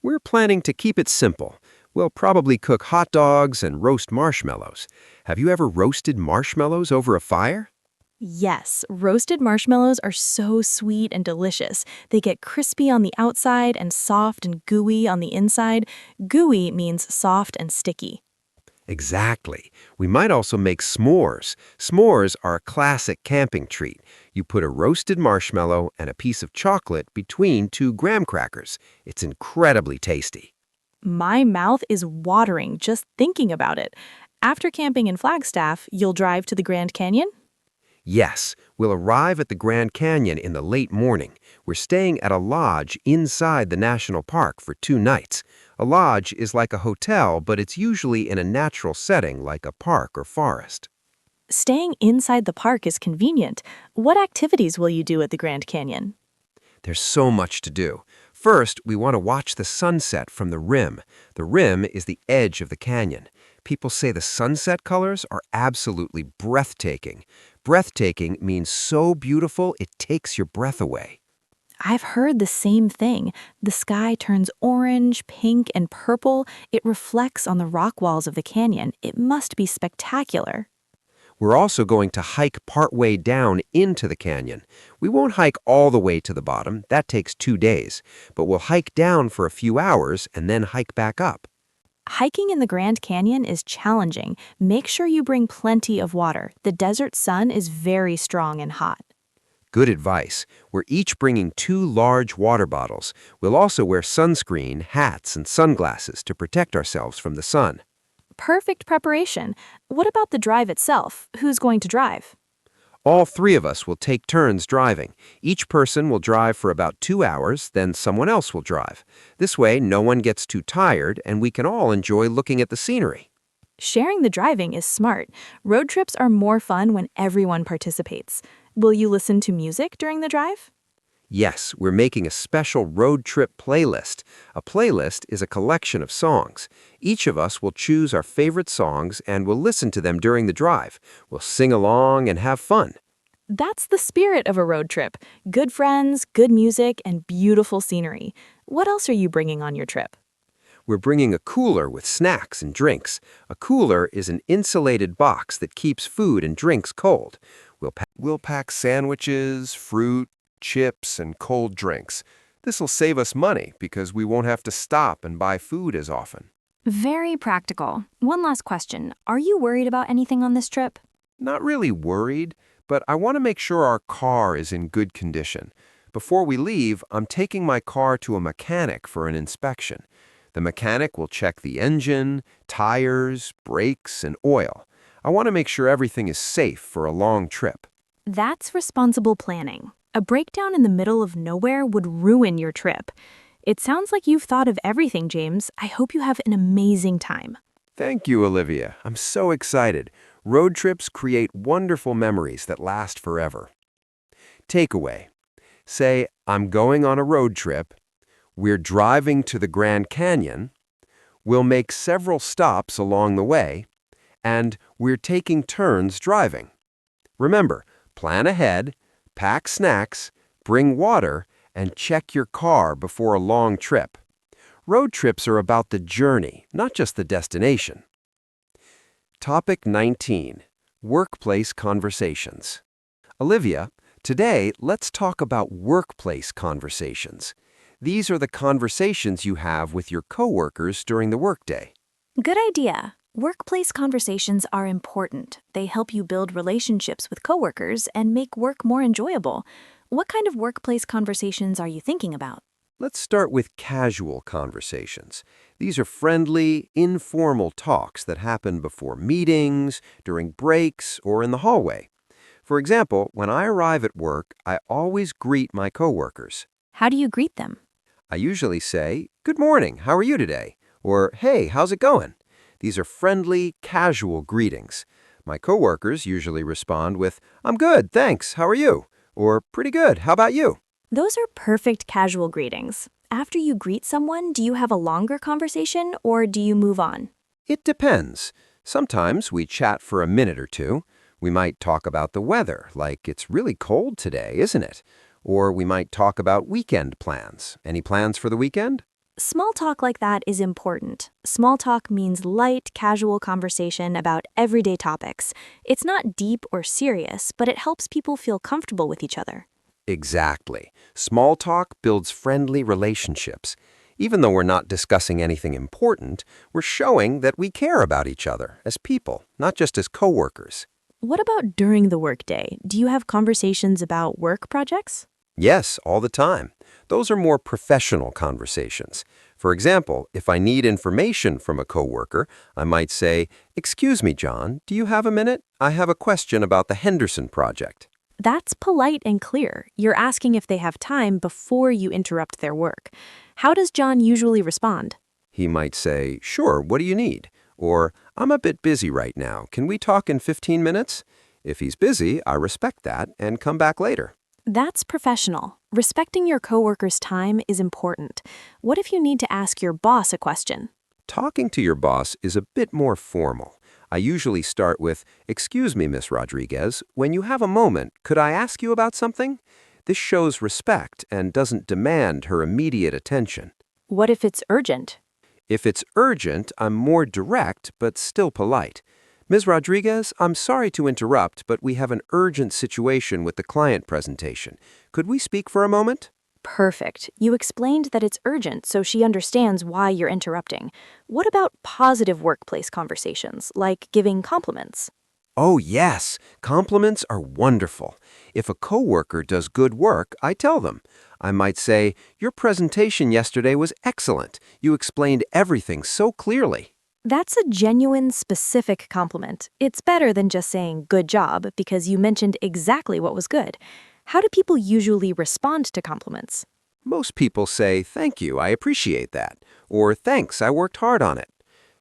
We're planning to keep it simple. We'll probably cook hot dogs and roast marshmallows. Have you ever roasted marshmallows over a fire? Yes, roasted marshmallows are so sweet and delicious. They get crispy on the outside and soft and gooey on the inside. Gooey means soft and sticky. Exactly. We might also make s'mores. S'mores are a classic camping treat. You put a roasted marshmallow and a piece of chocolate between 2 graham crackers. It's incredibly tasty. My mouth is watering just thinking about it. After camping in Flagstaff, you'll drive to the Grand Canyon? Yes, we'll arrive at the Grand Canyon in the late morning. We're staying at a lodge inside the national park for 2 nights. A lodge is like a hotel, but it's usually in a natural setting like a park or forest. Staying inside the park is convenient. What activities will you do at the Grand Canyon? There's so much to do. First, we want to watch the sunset from the rim. The rim is the edge of the canyon. People say the sunset colors are absolutely breathtaking. Breathtaking means so beautiful it takes your breath away. I've heard the same thing. The sky turns orange, pink, and purple. It reflects on the rock walls of the canyon. It must be spectacular. We're also going to hike partway down into the canyon. We won't hike all the way to the bottom. That takes 2 days. But we'll hike down for a few hours and then hike back up. Hiking in the Grand Canyon is challenging. Make sure you bring plenty of water. The desert sun is very strong and hot. Good advice. We're each bringing 2 large water bottles. We'll also wear sunscreen, hats, and sunglasses to protect ourselves from the sun. Perfect preparation. What about the drive itself? Who's going to drive? All 3 of us will take turns driving. Each person will drive for about 2 hours, then someone else will drive. This way, no one gets too tired, and we can all enjoy looking at the scenery. Sharing the driving is smart. Road trips are more fun when everyone participates. Will you listen to music during the drive? Yes, we're making a special road trip playlist. A playlist is a collection of songs. Each of us will choose our favorite songs and we'll listen to them during the drive. We'll sing along and have fun. That's the spirit of a road trip. Good friends, good music, and beautiful scenery. What else are you bringing on your trip? We're bringing a cooler with snacks and drinks. A cooler is an insulated box that keeps food and drinks cold. We'll pack sandwiches, fruit, chips, and cold drinks. This will save us money because we won't have to stop and buy food as often. Very practical. One last question. Are you worried about anything on this trip? Not really worried, but I want to make sure our car is in good condition. Before we leave, I'm taking my car to a mechanic for an inspection. The mechanic will check the engine, tires, brakes, and oil. I want to make sure everything is safe for a long trip. That's responsible planning. A breakdown in the middle of nowhere would ruin your trip. It sounds like you've thought of everything, James. I hope you have an amazing time. Thank you, Olivia. I'm so excited. Road trips create wonderful memories that last forever. Takeaway. Say, I'm going on a road trip. We're driving to the Grand Canyon. We'll make several stops along the way. And we're taking turns driving. Remember, plan ahead, pack snacks, bring water, and check your car before a long trip. Road trips are about the journey, not just the destination. Topic 19. Workplace Conversations. Olivia, today let's talk about workplace conversations. These are the conversations you have with your coworkers during the workday. Good idea. Workplace conversations are important. They help you build relationships with coworkers and make work more enjoyable. What kind of workplace conversations are you thinking about? Let's start with casual conversations. These are friendly, informal talks that happen before meetings, during breaks, or in the hallway. For example, when I arrive at work, I always greet my coworkers. How do you greet them? I usually say, "Good morning, how are you today?" Or, "Hey, how's it going?" These are friendly, casual greetings. My coworkers usually respond with, "I'm good, thanks, how are you?" Or, "Pretty good, how about you?" Those are perfect casual greetings. After you greet someone, do you have a longer conversation or do you move on? It depends. Sometimes we chat for a minute or two. We might talk about the weather, like it's really cold today, isn't it? Or we might talk about weekend plans. Any plans for the weekend? Small talk like that is important. Small talk means light, casual conversation about everyday topics. It's not deep or serious, but it helps people feel comfortable with each other. Exactly. Small talk builds friendly relationships. Even though we're not discussing anything important, we're showing that we care about each other as people, not just as coworkers. What about during the workday? Do you have conversations about work projects? Yes, all the time. Those are more professional conversations. For example, if I need information from a coworker, I might say, "Excuse me, John, do you have a minute? I have a question about the Henderson project." That's polite and clear. You're asking if they have time before you interrupt their work. How does John usually respond? He might say, "Sure, what do you need?" Or, "I'm a bit busy right now. Can we talk in 15 minutes?" If he's busy, I respect that and come back later. That's professional. Respecting your coworker's time is important. What if you need to ask your boss a question? Talking to your boss is a bit more formal. I usually start with, "Excuse me, Miss Rodriguez, when you have a moment, could I ask you about something?" This shows respect and doesn't demand her immediate attention. What if it's urgent? If it's urgent, I'm more direct but still polite. "Ms. Rodriguez, I'm sorry to interrupt, but we have an urgent situation with the client presentation. Could we speak for a moment?" Perfect. You explained that it's urgent, so she understands why you're interrupting. What about positive workplace conversations, like giving compliments? Oh, yes, compliments are wonderful. If a coworker does good work, I tell them. I might say, "Your presentation yesterday was excellent. You explained everything so clearly." That's a genuine, specific compliment. It's better than just saying good job because you mentioned exactly what was good. How do people usually respond to compliments? Most people say, "Thank you, I appreciate that," or "Thanks, I worked hard on it."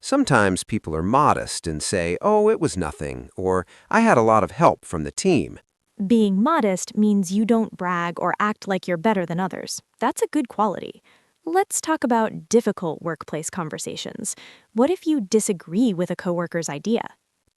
Sometimes people are modest and say, "Oh, it was nothing," or "I had a lot of help from the team." Being modest means you don't brag or act like you're better than others. That's a good quality. Let's talk about difficult workplace conversations. What if you disagree with a coworker's idea?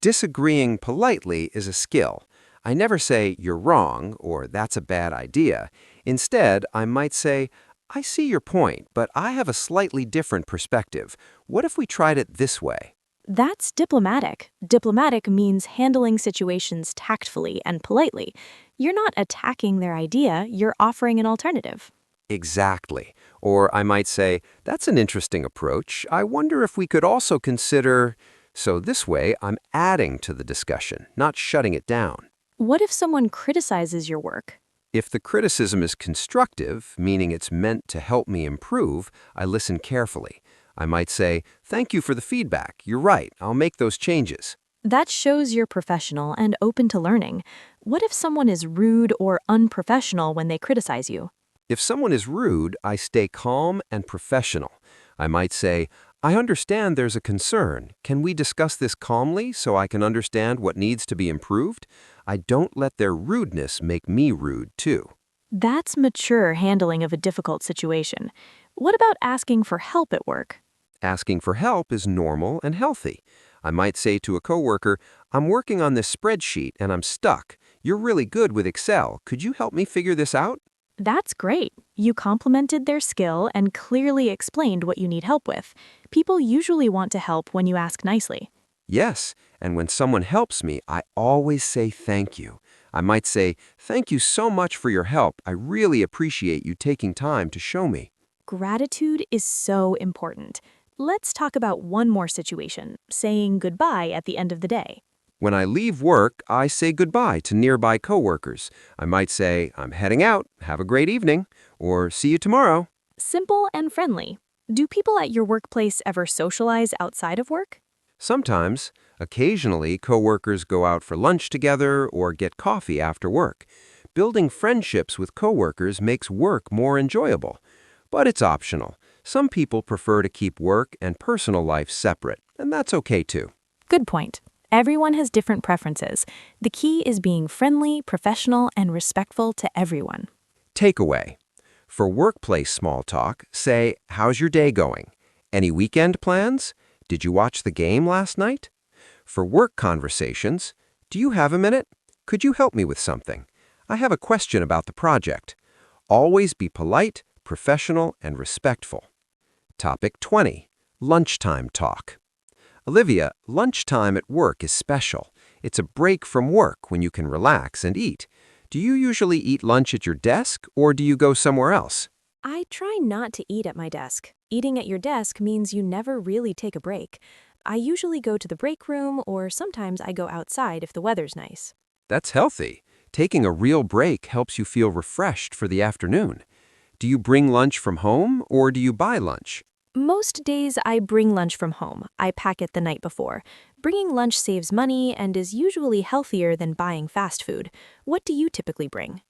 Disagreeing politely is a skill. I never say, "You're wrong," or "That's a bad idea." Instead, I might say, "I see your point, but I have a slightly different perspective. What if we tried it this way?" That's diplomatic. Diplomatic means handling situations tactfully and politely. You're not attacking their idea, you're offering an alternative. Exactly. Or I might say, "That's an interesting approach. I wonder if we could also consider." So this way, I'm adding to the discussion, not shutting it down. What if someone criticizes your work? If the criticism is constructive, meaning it's meant to help me improve, I listen carefully. I might say, "Thank you for the feedback. You're right. I'll make those changes." That shows you're professional and open to learning. What if someone is rude or unprofessional when they criticize you? If someone is rude, I stay calm and professional. I might say, "I understand there's a concern. Can we discuss this calmly so I can understand what needs to be improved?" I don't let their rudeness make me rude, too. That's mature handling of a difficult situation. What about asking for help at work? Asking for help is normal and healthy. I might say to a coworker, "I'm working on this spreadsheet and I'm stuck. You're really good with Excel. Could you help me figure this out?" That's great. You complimented their skill and clearly explained what you need help with. People usually want to help when you ask nicely. Yes, and when someone helps me, I always say thank you. I might say, "Thank you so much for your help. I really appreciate you taking time to show me." Gratitude is so important. Let's talk about one more situation, saying goodbye at the end of the day. When I leave work, I say goodbye to nearby coworkers. I might say, "I'm heading out. Have a great evening," or "See you tomorrow." Simple and friendly. Do people at your workplace ever socialize outside of work? Sometimes, occasionally, coworkers go out for lunch together or get coffee after work. Building friendships with coworkers makes work more enjoyable. But it's optional. Some people prefer to keep work and personal life separate, and that's okay too. Good point. Everyone has different preferences. The key is being friendly, professional, and respectful to everyone. Takeaway. For workplace small talk, say, "How's your day going? Any weekend plans? Did you watch the game last night?" For work conversations, "Do you have a minute? Could you help me with something? I have a question about the project." Always be polite, professional, and respectful. Topic 20. Lunchtime talk. Olivia, lunchtime at work is special. It's a break from work when you can relax and eat. Do you usually eat lunch at your desk or do you go somewhere else? I try not to eat at my desk. Eating at your desk means you never really take a break. I usually go to the break room or sometimes I go outside if the weather's nice. That's healthy. Taking a real break helps you feel refreshed for the afternoon. Do you bring lunch from home or do you buy lunch? Most days I bring lunch from home. I pack it the night before. Bringing lunch saves money and is usually healthier than buying fast food. What do you typically bring?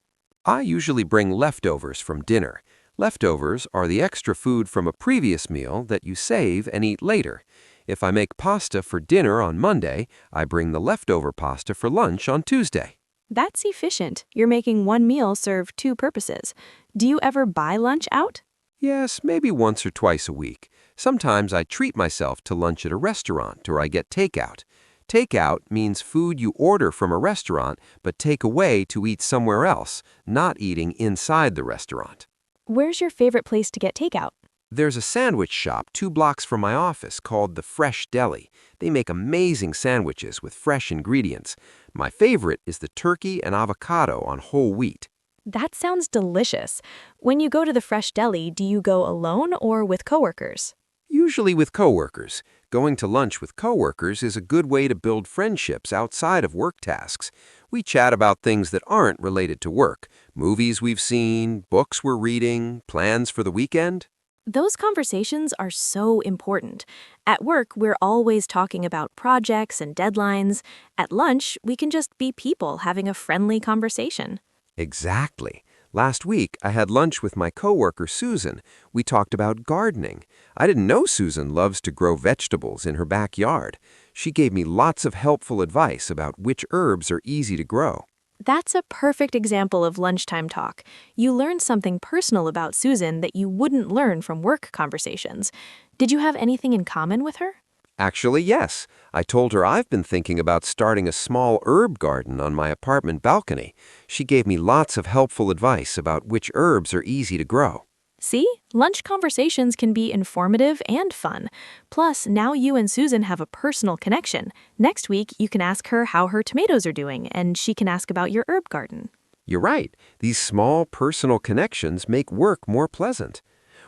I usually bring leftovers from dinner. Leftovers are the extra food from a previous meal that you save and eat later. If I make pasta for dinner on Monday, I bring the leftover pasta for lunch on Tuesday. That's efficient. You're making one meal serve two purposes. Do you ever buy lunch out? Yes, maybe once or twice a week. Sometimes I treat myself to lunch at a restaurant or I get takeout. Takeout means food you order from a restaurant but take away to eat somewhere else, not eating inside the restaurant. Where's your favorite place to get takeout? There's a sandwich shop 2 blocks from my office called the Fresh Deli. They make amazing sandwiches with fresh ingredients. My favorite is the turkey and avocado on whole wheat. That sounds delicious. When you go to the fresh deli, do you go alone or with coworkers? Usually with coworkers. Going to lunch with coworkers is a good way to build friendships outside of work tasks. We chat about things that aren't related to work, movies we've seen, books we're reading, plans for the weekend. Those conversations are so important. At work, we're always talking about projects and deadlines. At lunch, we can just be people having a friendly conversation. Exactly. Last week, I had lunch with my coworker Susan. We talked about gardening. I didn't know Susan loves to grow vegetables in her backyard. She gave me lots of helpful advice about which herbs are easy to grow. That's a perfect example of lunchtime talk. You learned something personal about Susan that you wouldn't learn from work conversations. Did you have anything in common with her? Actually, yes. I told her I've been thinking about starting a small herb garden on my apartment balcony. She gave me lots of helpful advice about which herbs are easy to grow. See, lunch conversations can be informative and fun. Plus, now you and Susan have a personal connection. Next week, you can ask her how her tomatoes are doing, and she can ask about your herb garden. You're right. These small personal connections make work more pleasant.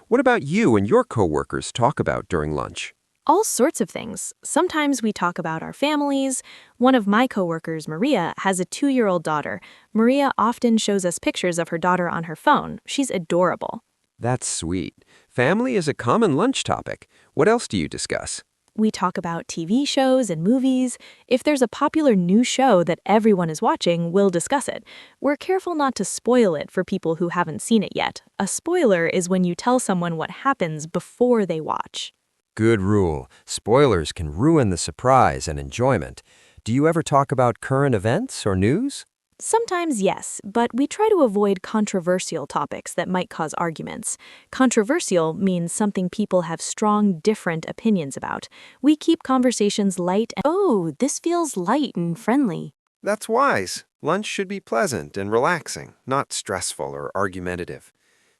What about you and your coworkers talk about during lunch? All sorts of things. Sometimes we talk about our families. One of my coworkers, Maria, has a 2-year-old daughter. Maria often shows us pictures of her daughter on her phone. She's adorable. That's sweet. Family is a common lunch topic. What else do you discuss? We talk about TV shows and movies. If there's a popular new show that everyone is watching, we'll discuss it. We're careful not to spoil it for people who haven't seen it yet. A spoiler is when you tell someone what happens before they watch. Good rule. Spoilers can ruin the surprise and enjoyment. Do you ever talk about current events or news? Sometimes yes, but we try to avoid controversial topics that might cause arguments. Controversial means something people have strong, different opinions about. We keep conversations light and, oh, this feels light and friendly. That's wise. Lunch should be pleasant and relaxing, not stressful or argumentative.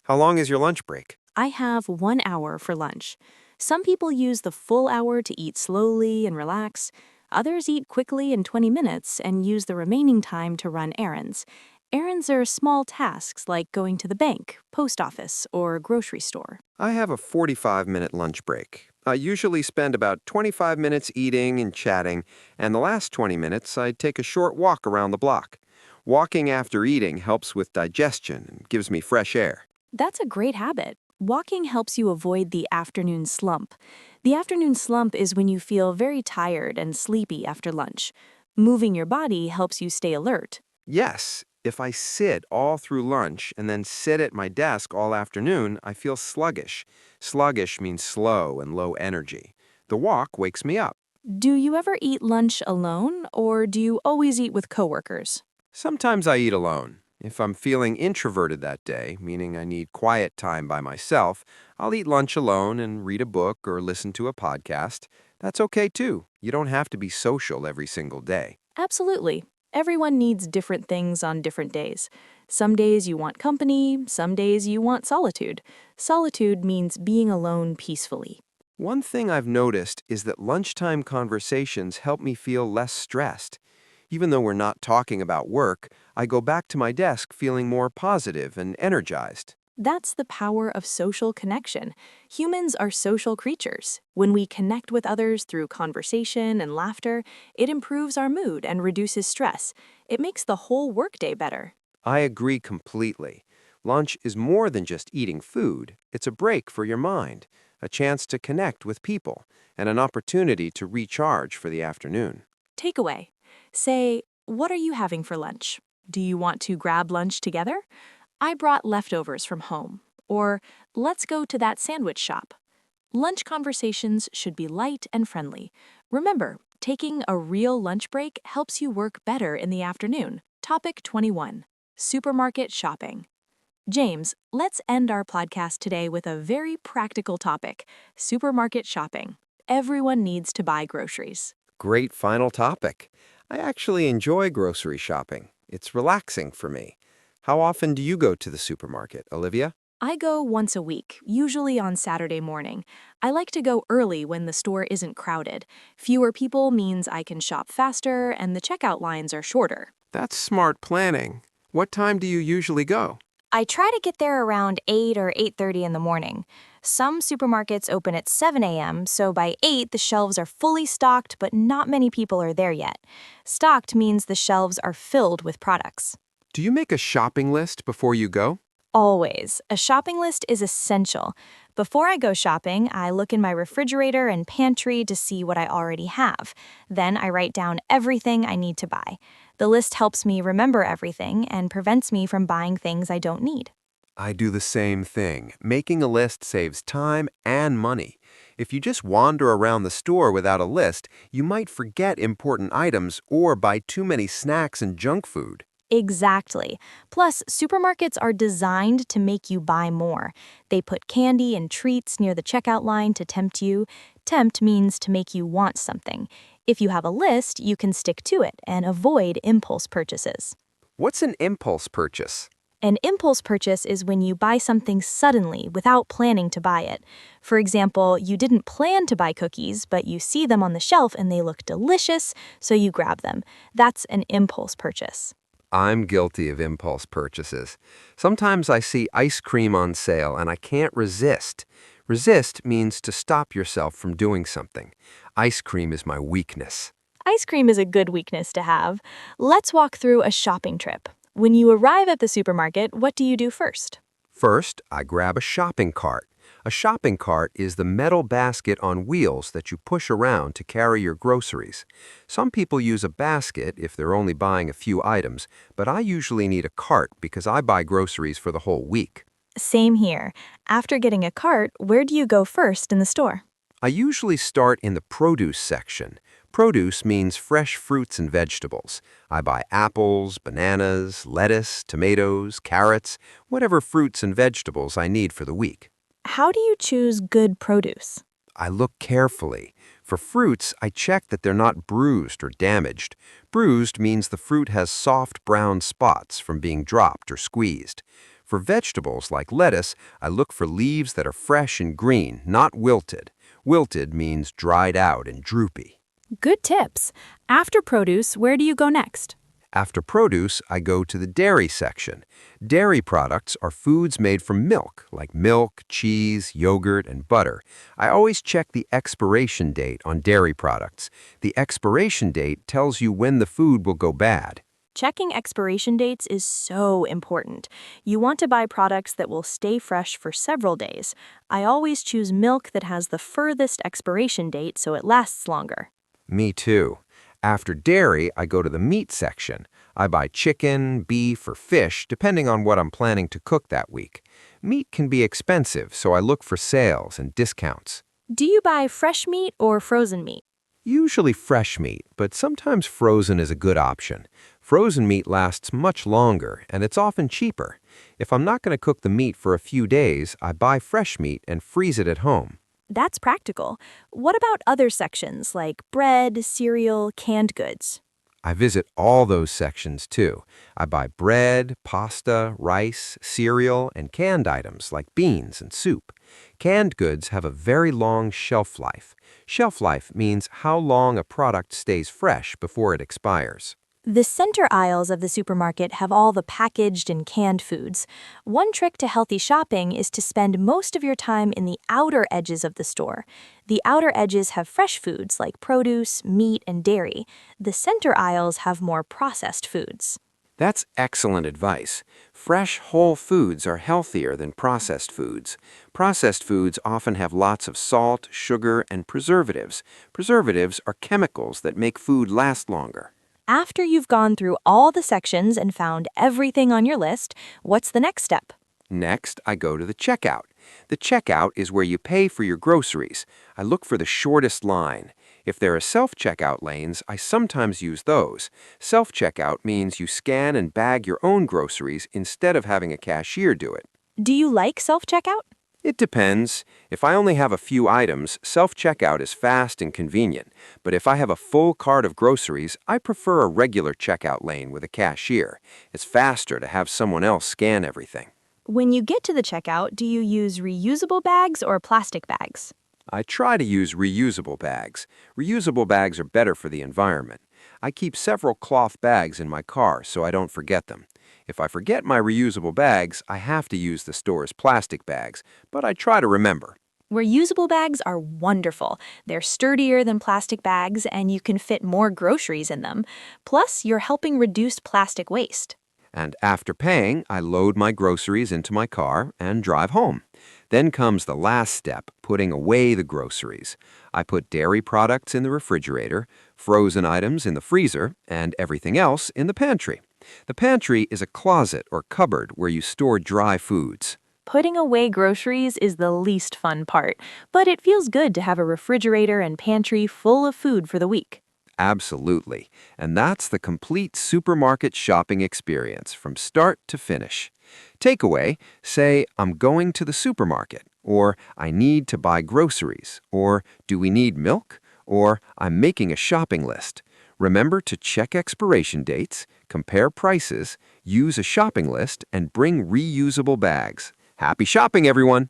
How long is your lunch break? I have 1 hour for lunch. Some people use the full hour to eat slowly and relax. Others eat quickly in 20 minutes and use the remaining time to run errands. Errands are small tasks like going to the bank, post office, or grocery store. I have a 45-minute lunch break. I usually spend about 25 minutes eating and chatting, and the last 20 minutes I take a short walk around the block. Walking after eating helps with digestion and gives me fresh air. That's a great habit. Walking helps you avoid the afternoon slump. The afternoon slump is when you feel very tired and sleepy after lunch. Moving your body helps you stay alert. Yes, if I sit all through lunch and then sit at my desk all afternoon, I feel sluggish. Sluggish means slow and low energy. The walk wakes me up. Do you ever eat lunch alone, or do you always eat with coworkers? Sometimes I eat alone. If I'm feeling introverted that day, meaning I need quiet time by myself, I'll eat lunch alone and read a book or listen to a podcast. That's okay too. You don't have to be social every single day. Absolutely. Everyone needs different things on different days. Some days you want company, some days you want solitude. Solitude means being alone peacefully. One thing I've noticed is that lunchtime conversations help me feel less stressed. Even though we're not talking about work, I go back to my desk feeling more positive and energized. That's the power of social connection. Humans are social creatures. When we connect with others through conversation and laughter, it improves our mood and reduces stress. It makes the whole workday better. I agree completely. Lunch is more than just eating food. It's a break for your mind, a chance to connect with people, and an opportunity to recharge for the afternoon. Takeaway. Say, what are you having for lunch? Do you want to grab lunch together? I brought leftovers from home. Or, let's go to that sandwich shop. Lunch conversations should be light and friendly. Remember, taking a real lunch break helps you work better in the afternoon. Topic 21. Supermarket shopping. James, let's end our podcast today with a very practical topic: supermarket shopping. Everyone needs to buy groceries. Great final topic. I actually enjoy grocery shopping. It's relaxing for me. How often do you go to the supermarket, Olivia? I go once a week, usually on Saturday morning. I like to go early when the store isn't crowded. Fewer people means I can shop faster and the checkout lines are shorter. That's smart planning. What time do you usually go? I try to get there around 8 or 8:30 in the morning. Some supermarkets open at 7 a.m., so by 8 the shelves are fully stocked, but not many people are there yet. Stocked means the shelves are filled with products. Do you make a shopping list before you go? Always. A shopping list is essential. Before I go shopping, I look in my refrigerator and pantry to see what I already have. Then I write down everything I need to buy. The list helps me remember everything and prevents me from buying things I don't need. I do the same thing. Making a list saves time and money. If you just wander around the store without a list, you might forget important items or buy too many snacks and junk food. Exactly. Plus, supermarkets are designed to make you buy more. They put candy and treats near the checkout line to tempt you. Tempt means to make you want something. If you have a list, you can stick to it and avoid impulse purchases. What's an impulse purchase? An impulse purchase is when you buy something suddenly without planning to buy it. For example, you didn't plan to buy cookies, but you see them on the shelf and they look delicious, so you grab them. That's an impulse purchase. I'm guilty of impulse purchases. Sometimes I see ice cream on sale and I can't resist. Resist means to stop yourself from doing something. Ice cream is my weakness. Ice cream is a good weakness to have. Let's walk through a shopping trip. When you arrive at the supermarket, what do you do first? First, I grab a shopping cart. A shopping cart is the metal basket on wheels that you push around to carry your groceries. Some people use a basket if they're only buying a few items, but I usually need a cart because I buy groceries for the whole week. Same here. After getting a cart, where do you go first in the store? I usually start in the produce section. Produce means fresh fruits and vegetables. I buy apples, bananas, lettuce, tomatoes, carrots, whatever fruits and vegetables I need for the week. How do you choose good produce? I look carefully. For fruits, I check that they're not bruised or damaged. Bruised means the fruit has soft brown spots from being dropped or squeezed. For vegetables like lettuce, I look for leaves that are fresh and green, not wilted. Wilted means dried out and droopy. Good tips. After produce, where do you go next? After produce, I go to the dairy section. Dairy products are foods made from milk, like milk, cheese, yogurt, and butter. I always check the expiration date on dairy products. The expiration date tells you when the food will go bad. Checking expiration dates is so important. You want to buy products that will stay fresh for several days. I always choose milk that has the furthest expiration date so it lasts longer. Me too. After dairy, I go to the meat section. I buy chicken, beef, or fish, depending on what I'm planning to cook that week. Meat can be expensive, so I look for sales and discounts. Do you buy fresh meat or frozen meat? Usually fresh meat, but sometimes frozen is a good option. Frozen meat lasts much longer, and it's often cheaper. If I'm not going to cook the meat for a few days, I buy fresh meat and freeze it at home. That's practical. What about other sections like bread, cereal, canned goods? I visit all those sections too. I buy bread, pasta, rice, cereal, and canned items like beans and soup. Canned goods have a very long shelf life. Shelf life means how long a product stays fresh before it expires. The center aisles of the supermarket have all the packaged and canned foods. One trick to healthy shopping is to spend most of your time in the outer edges of the store. The outer edges have fresh foods like produce, meat, and dairy. The center aisles have more processed foods. That's excellent advice. Fresh, whole foods are healthier than processed foods. Processed foods often have lots of salt, sugar, and preservatives. Preservatives are chemicals that make food last longer. After you've gone through all the sections and found everything on your list, what's the next step? Next, I go to the checkout. The checkout is where you pay for your groceries. I look for the shortest line. If there are self-checkout lanes, I sometimes use those. Self-checkout means you scan and bag your own groceries instead of having a cashier do it. Do you like self-checkout? It depends. If I only have a few items, self-checkout is fast and convenient. But if I have a full cart of groceries, I prefer a regular checkout lane with a cashier. It's faster to have someone else scan everything. When you get to the checkout, do you use reusable bags or plastic bags? I try to use reusable bags. Reusable bags are better for the environment. I keep several cloth bags in my car so I don't forget them. If I forget my reusable bags, I have to use the store's plastic bags, but I try to remember. Reusable bags are wonderful. They're sturdier than plastic bags, and you can fit more groceries in them. Plus, you're helping reduce plastic waste. And after paying, I load my groceries into my car and drive home. Then comes the last step, putting away the groceries. I put dairy products in the refrigerator, frozen items in the freezer, and everything else in the pantry. The pantry is a closet or cupboard where you store dry foods. Putting away groceries is the least fun part, but it feels good to have a refrigerator and pantry full of food for the week. Absolutely. And that's the complete supermarket shopping experience from start to finish. Takeaway, say, I'm going to the supermarket, or I need to buy groceries, or do we need milk, or I'm making a shopping list. Remember to check expiration dates, compare prices, use a shopping list, and bring reusable bags. Happy shopping, everyone!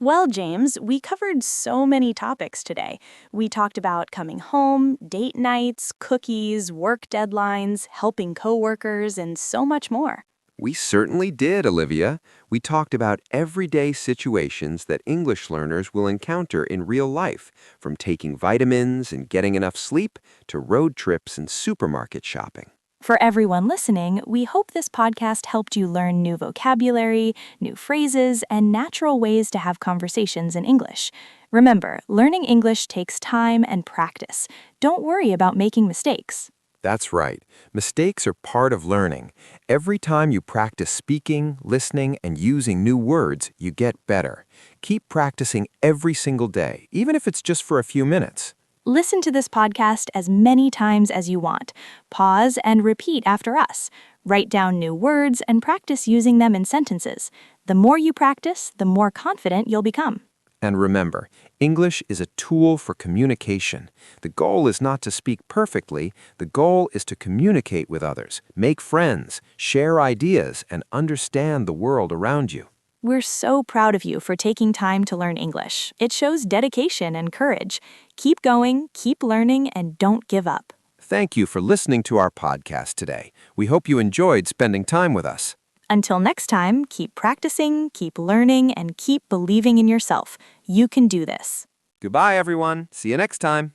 Well, James, we covered so many topics today. We talked about coming home, date nights, cookies, work deadlines, helping coworkers, and so much more. We certainly did, Olivia. We talked about everyday situations that English learners will encounter in real life, from taking vitamins and getting enough sleep to road trips and supermarket shopping. For everyone listening, we hope this podcast helped you learn new vocabulary, new phrases, and natural ways to have conversations in English. Remember, learning English takes time and practice. Don't worry about making mistakes. That's right. Mistakes are part of learning. Every time you practice speaking, listening, and using new words, you get better. Keep practicing every single day, even if it's just for a few minutes. Listen to this podcast as many times as you want. Pause and repeat after us. Write down new words and practice using them in sentences. The more you practice, the more confident you'll become. And remember, English is a tool for communication. The goal is not to speak perfectly. The goal is to communicate with others, make friends, share ideas, and understand the world around you. We're so proud of you for taking time to learn English. It shows dedication and courage. Keep going, keep learning, and don't give up. Thank you for listening to our podcast today. We hope you enjoyed spending time with us. Until next time, keep practicing, keep learning, and keep believing in yourself. You can do this. Goodbye, everyone. See you next time.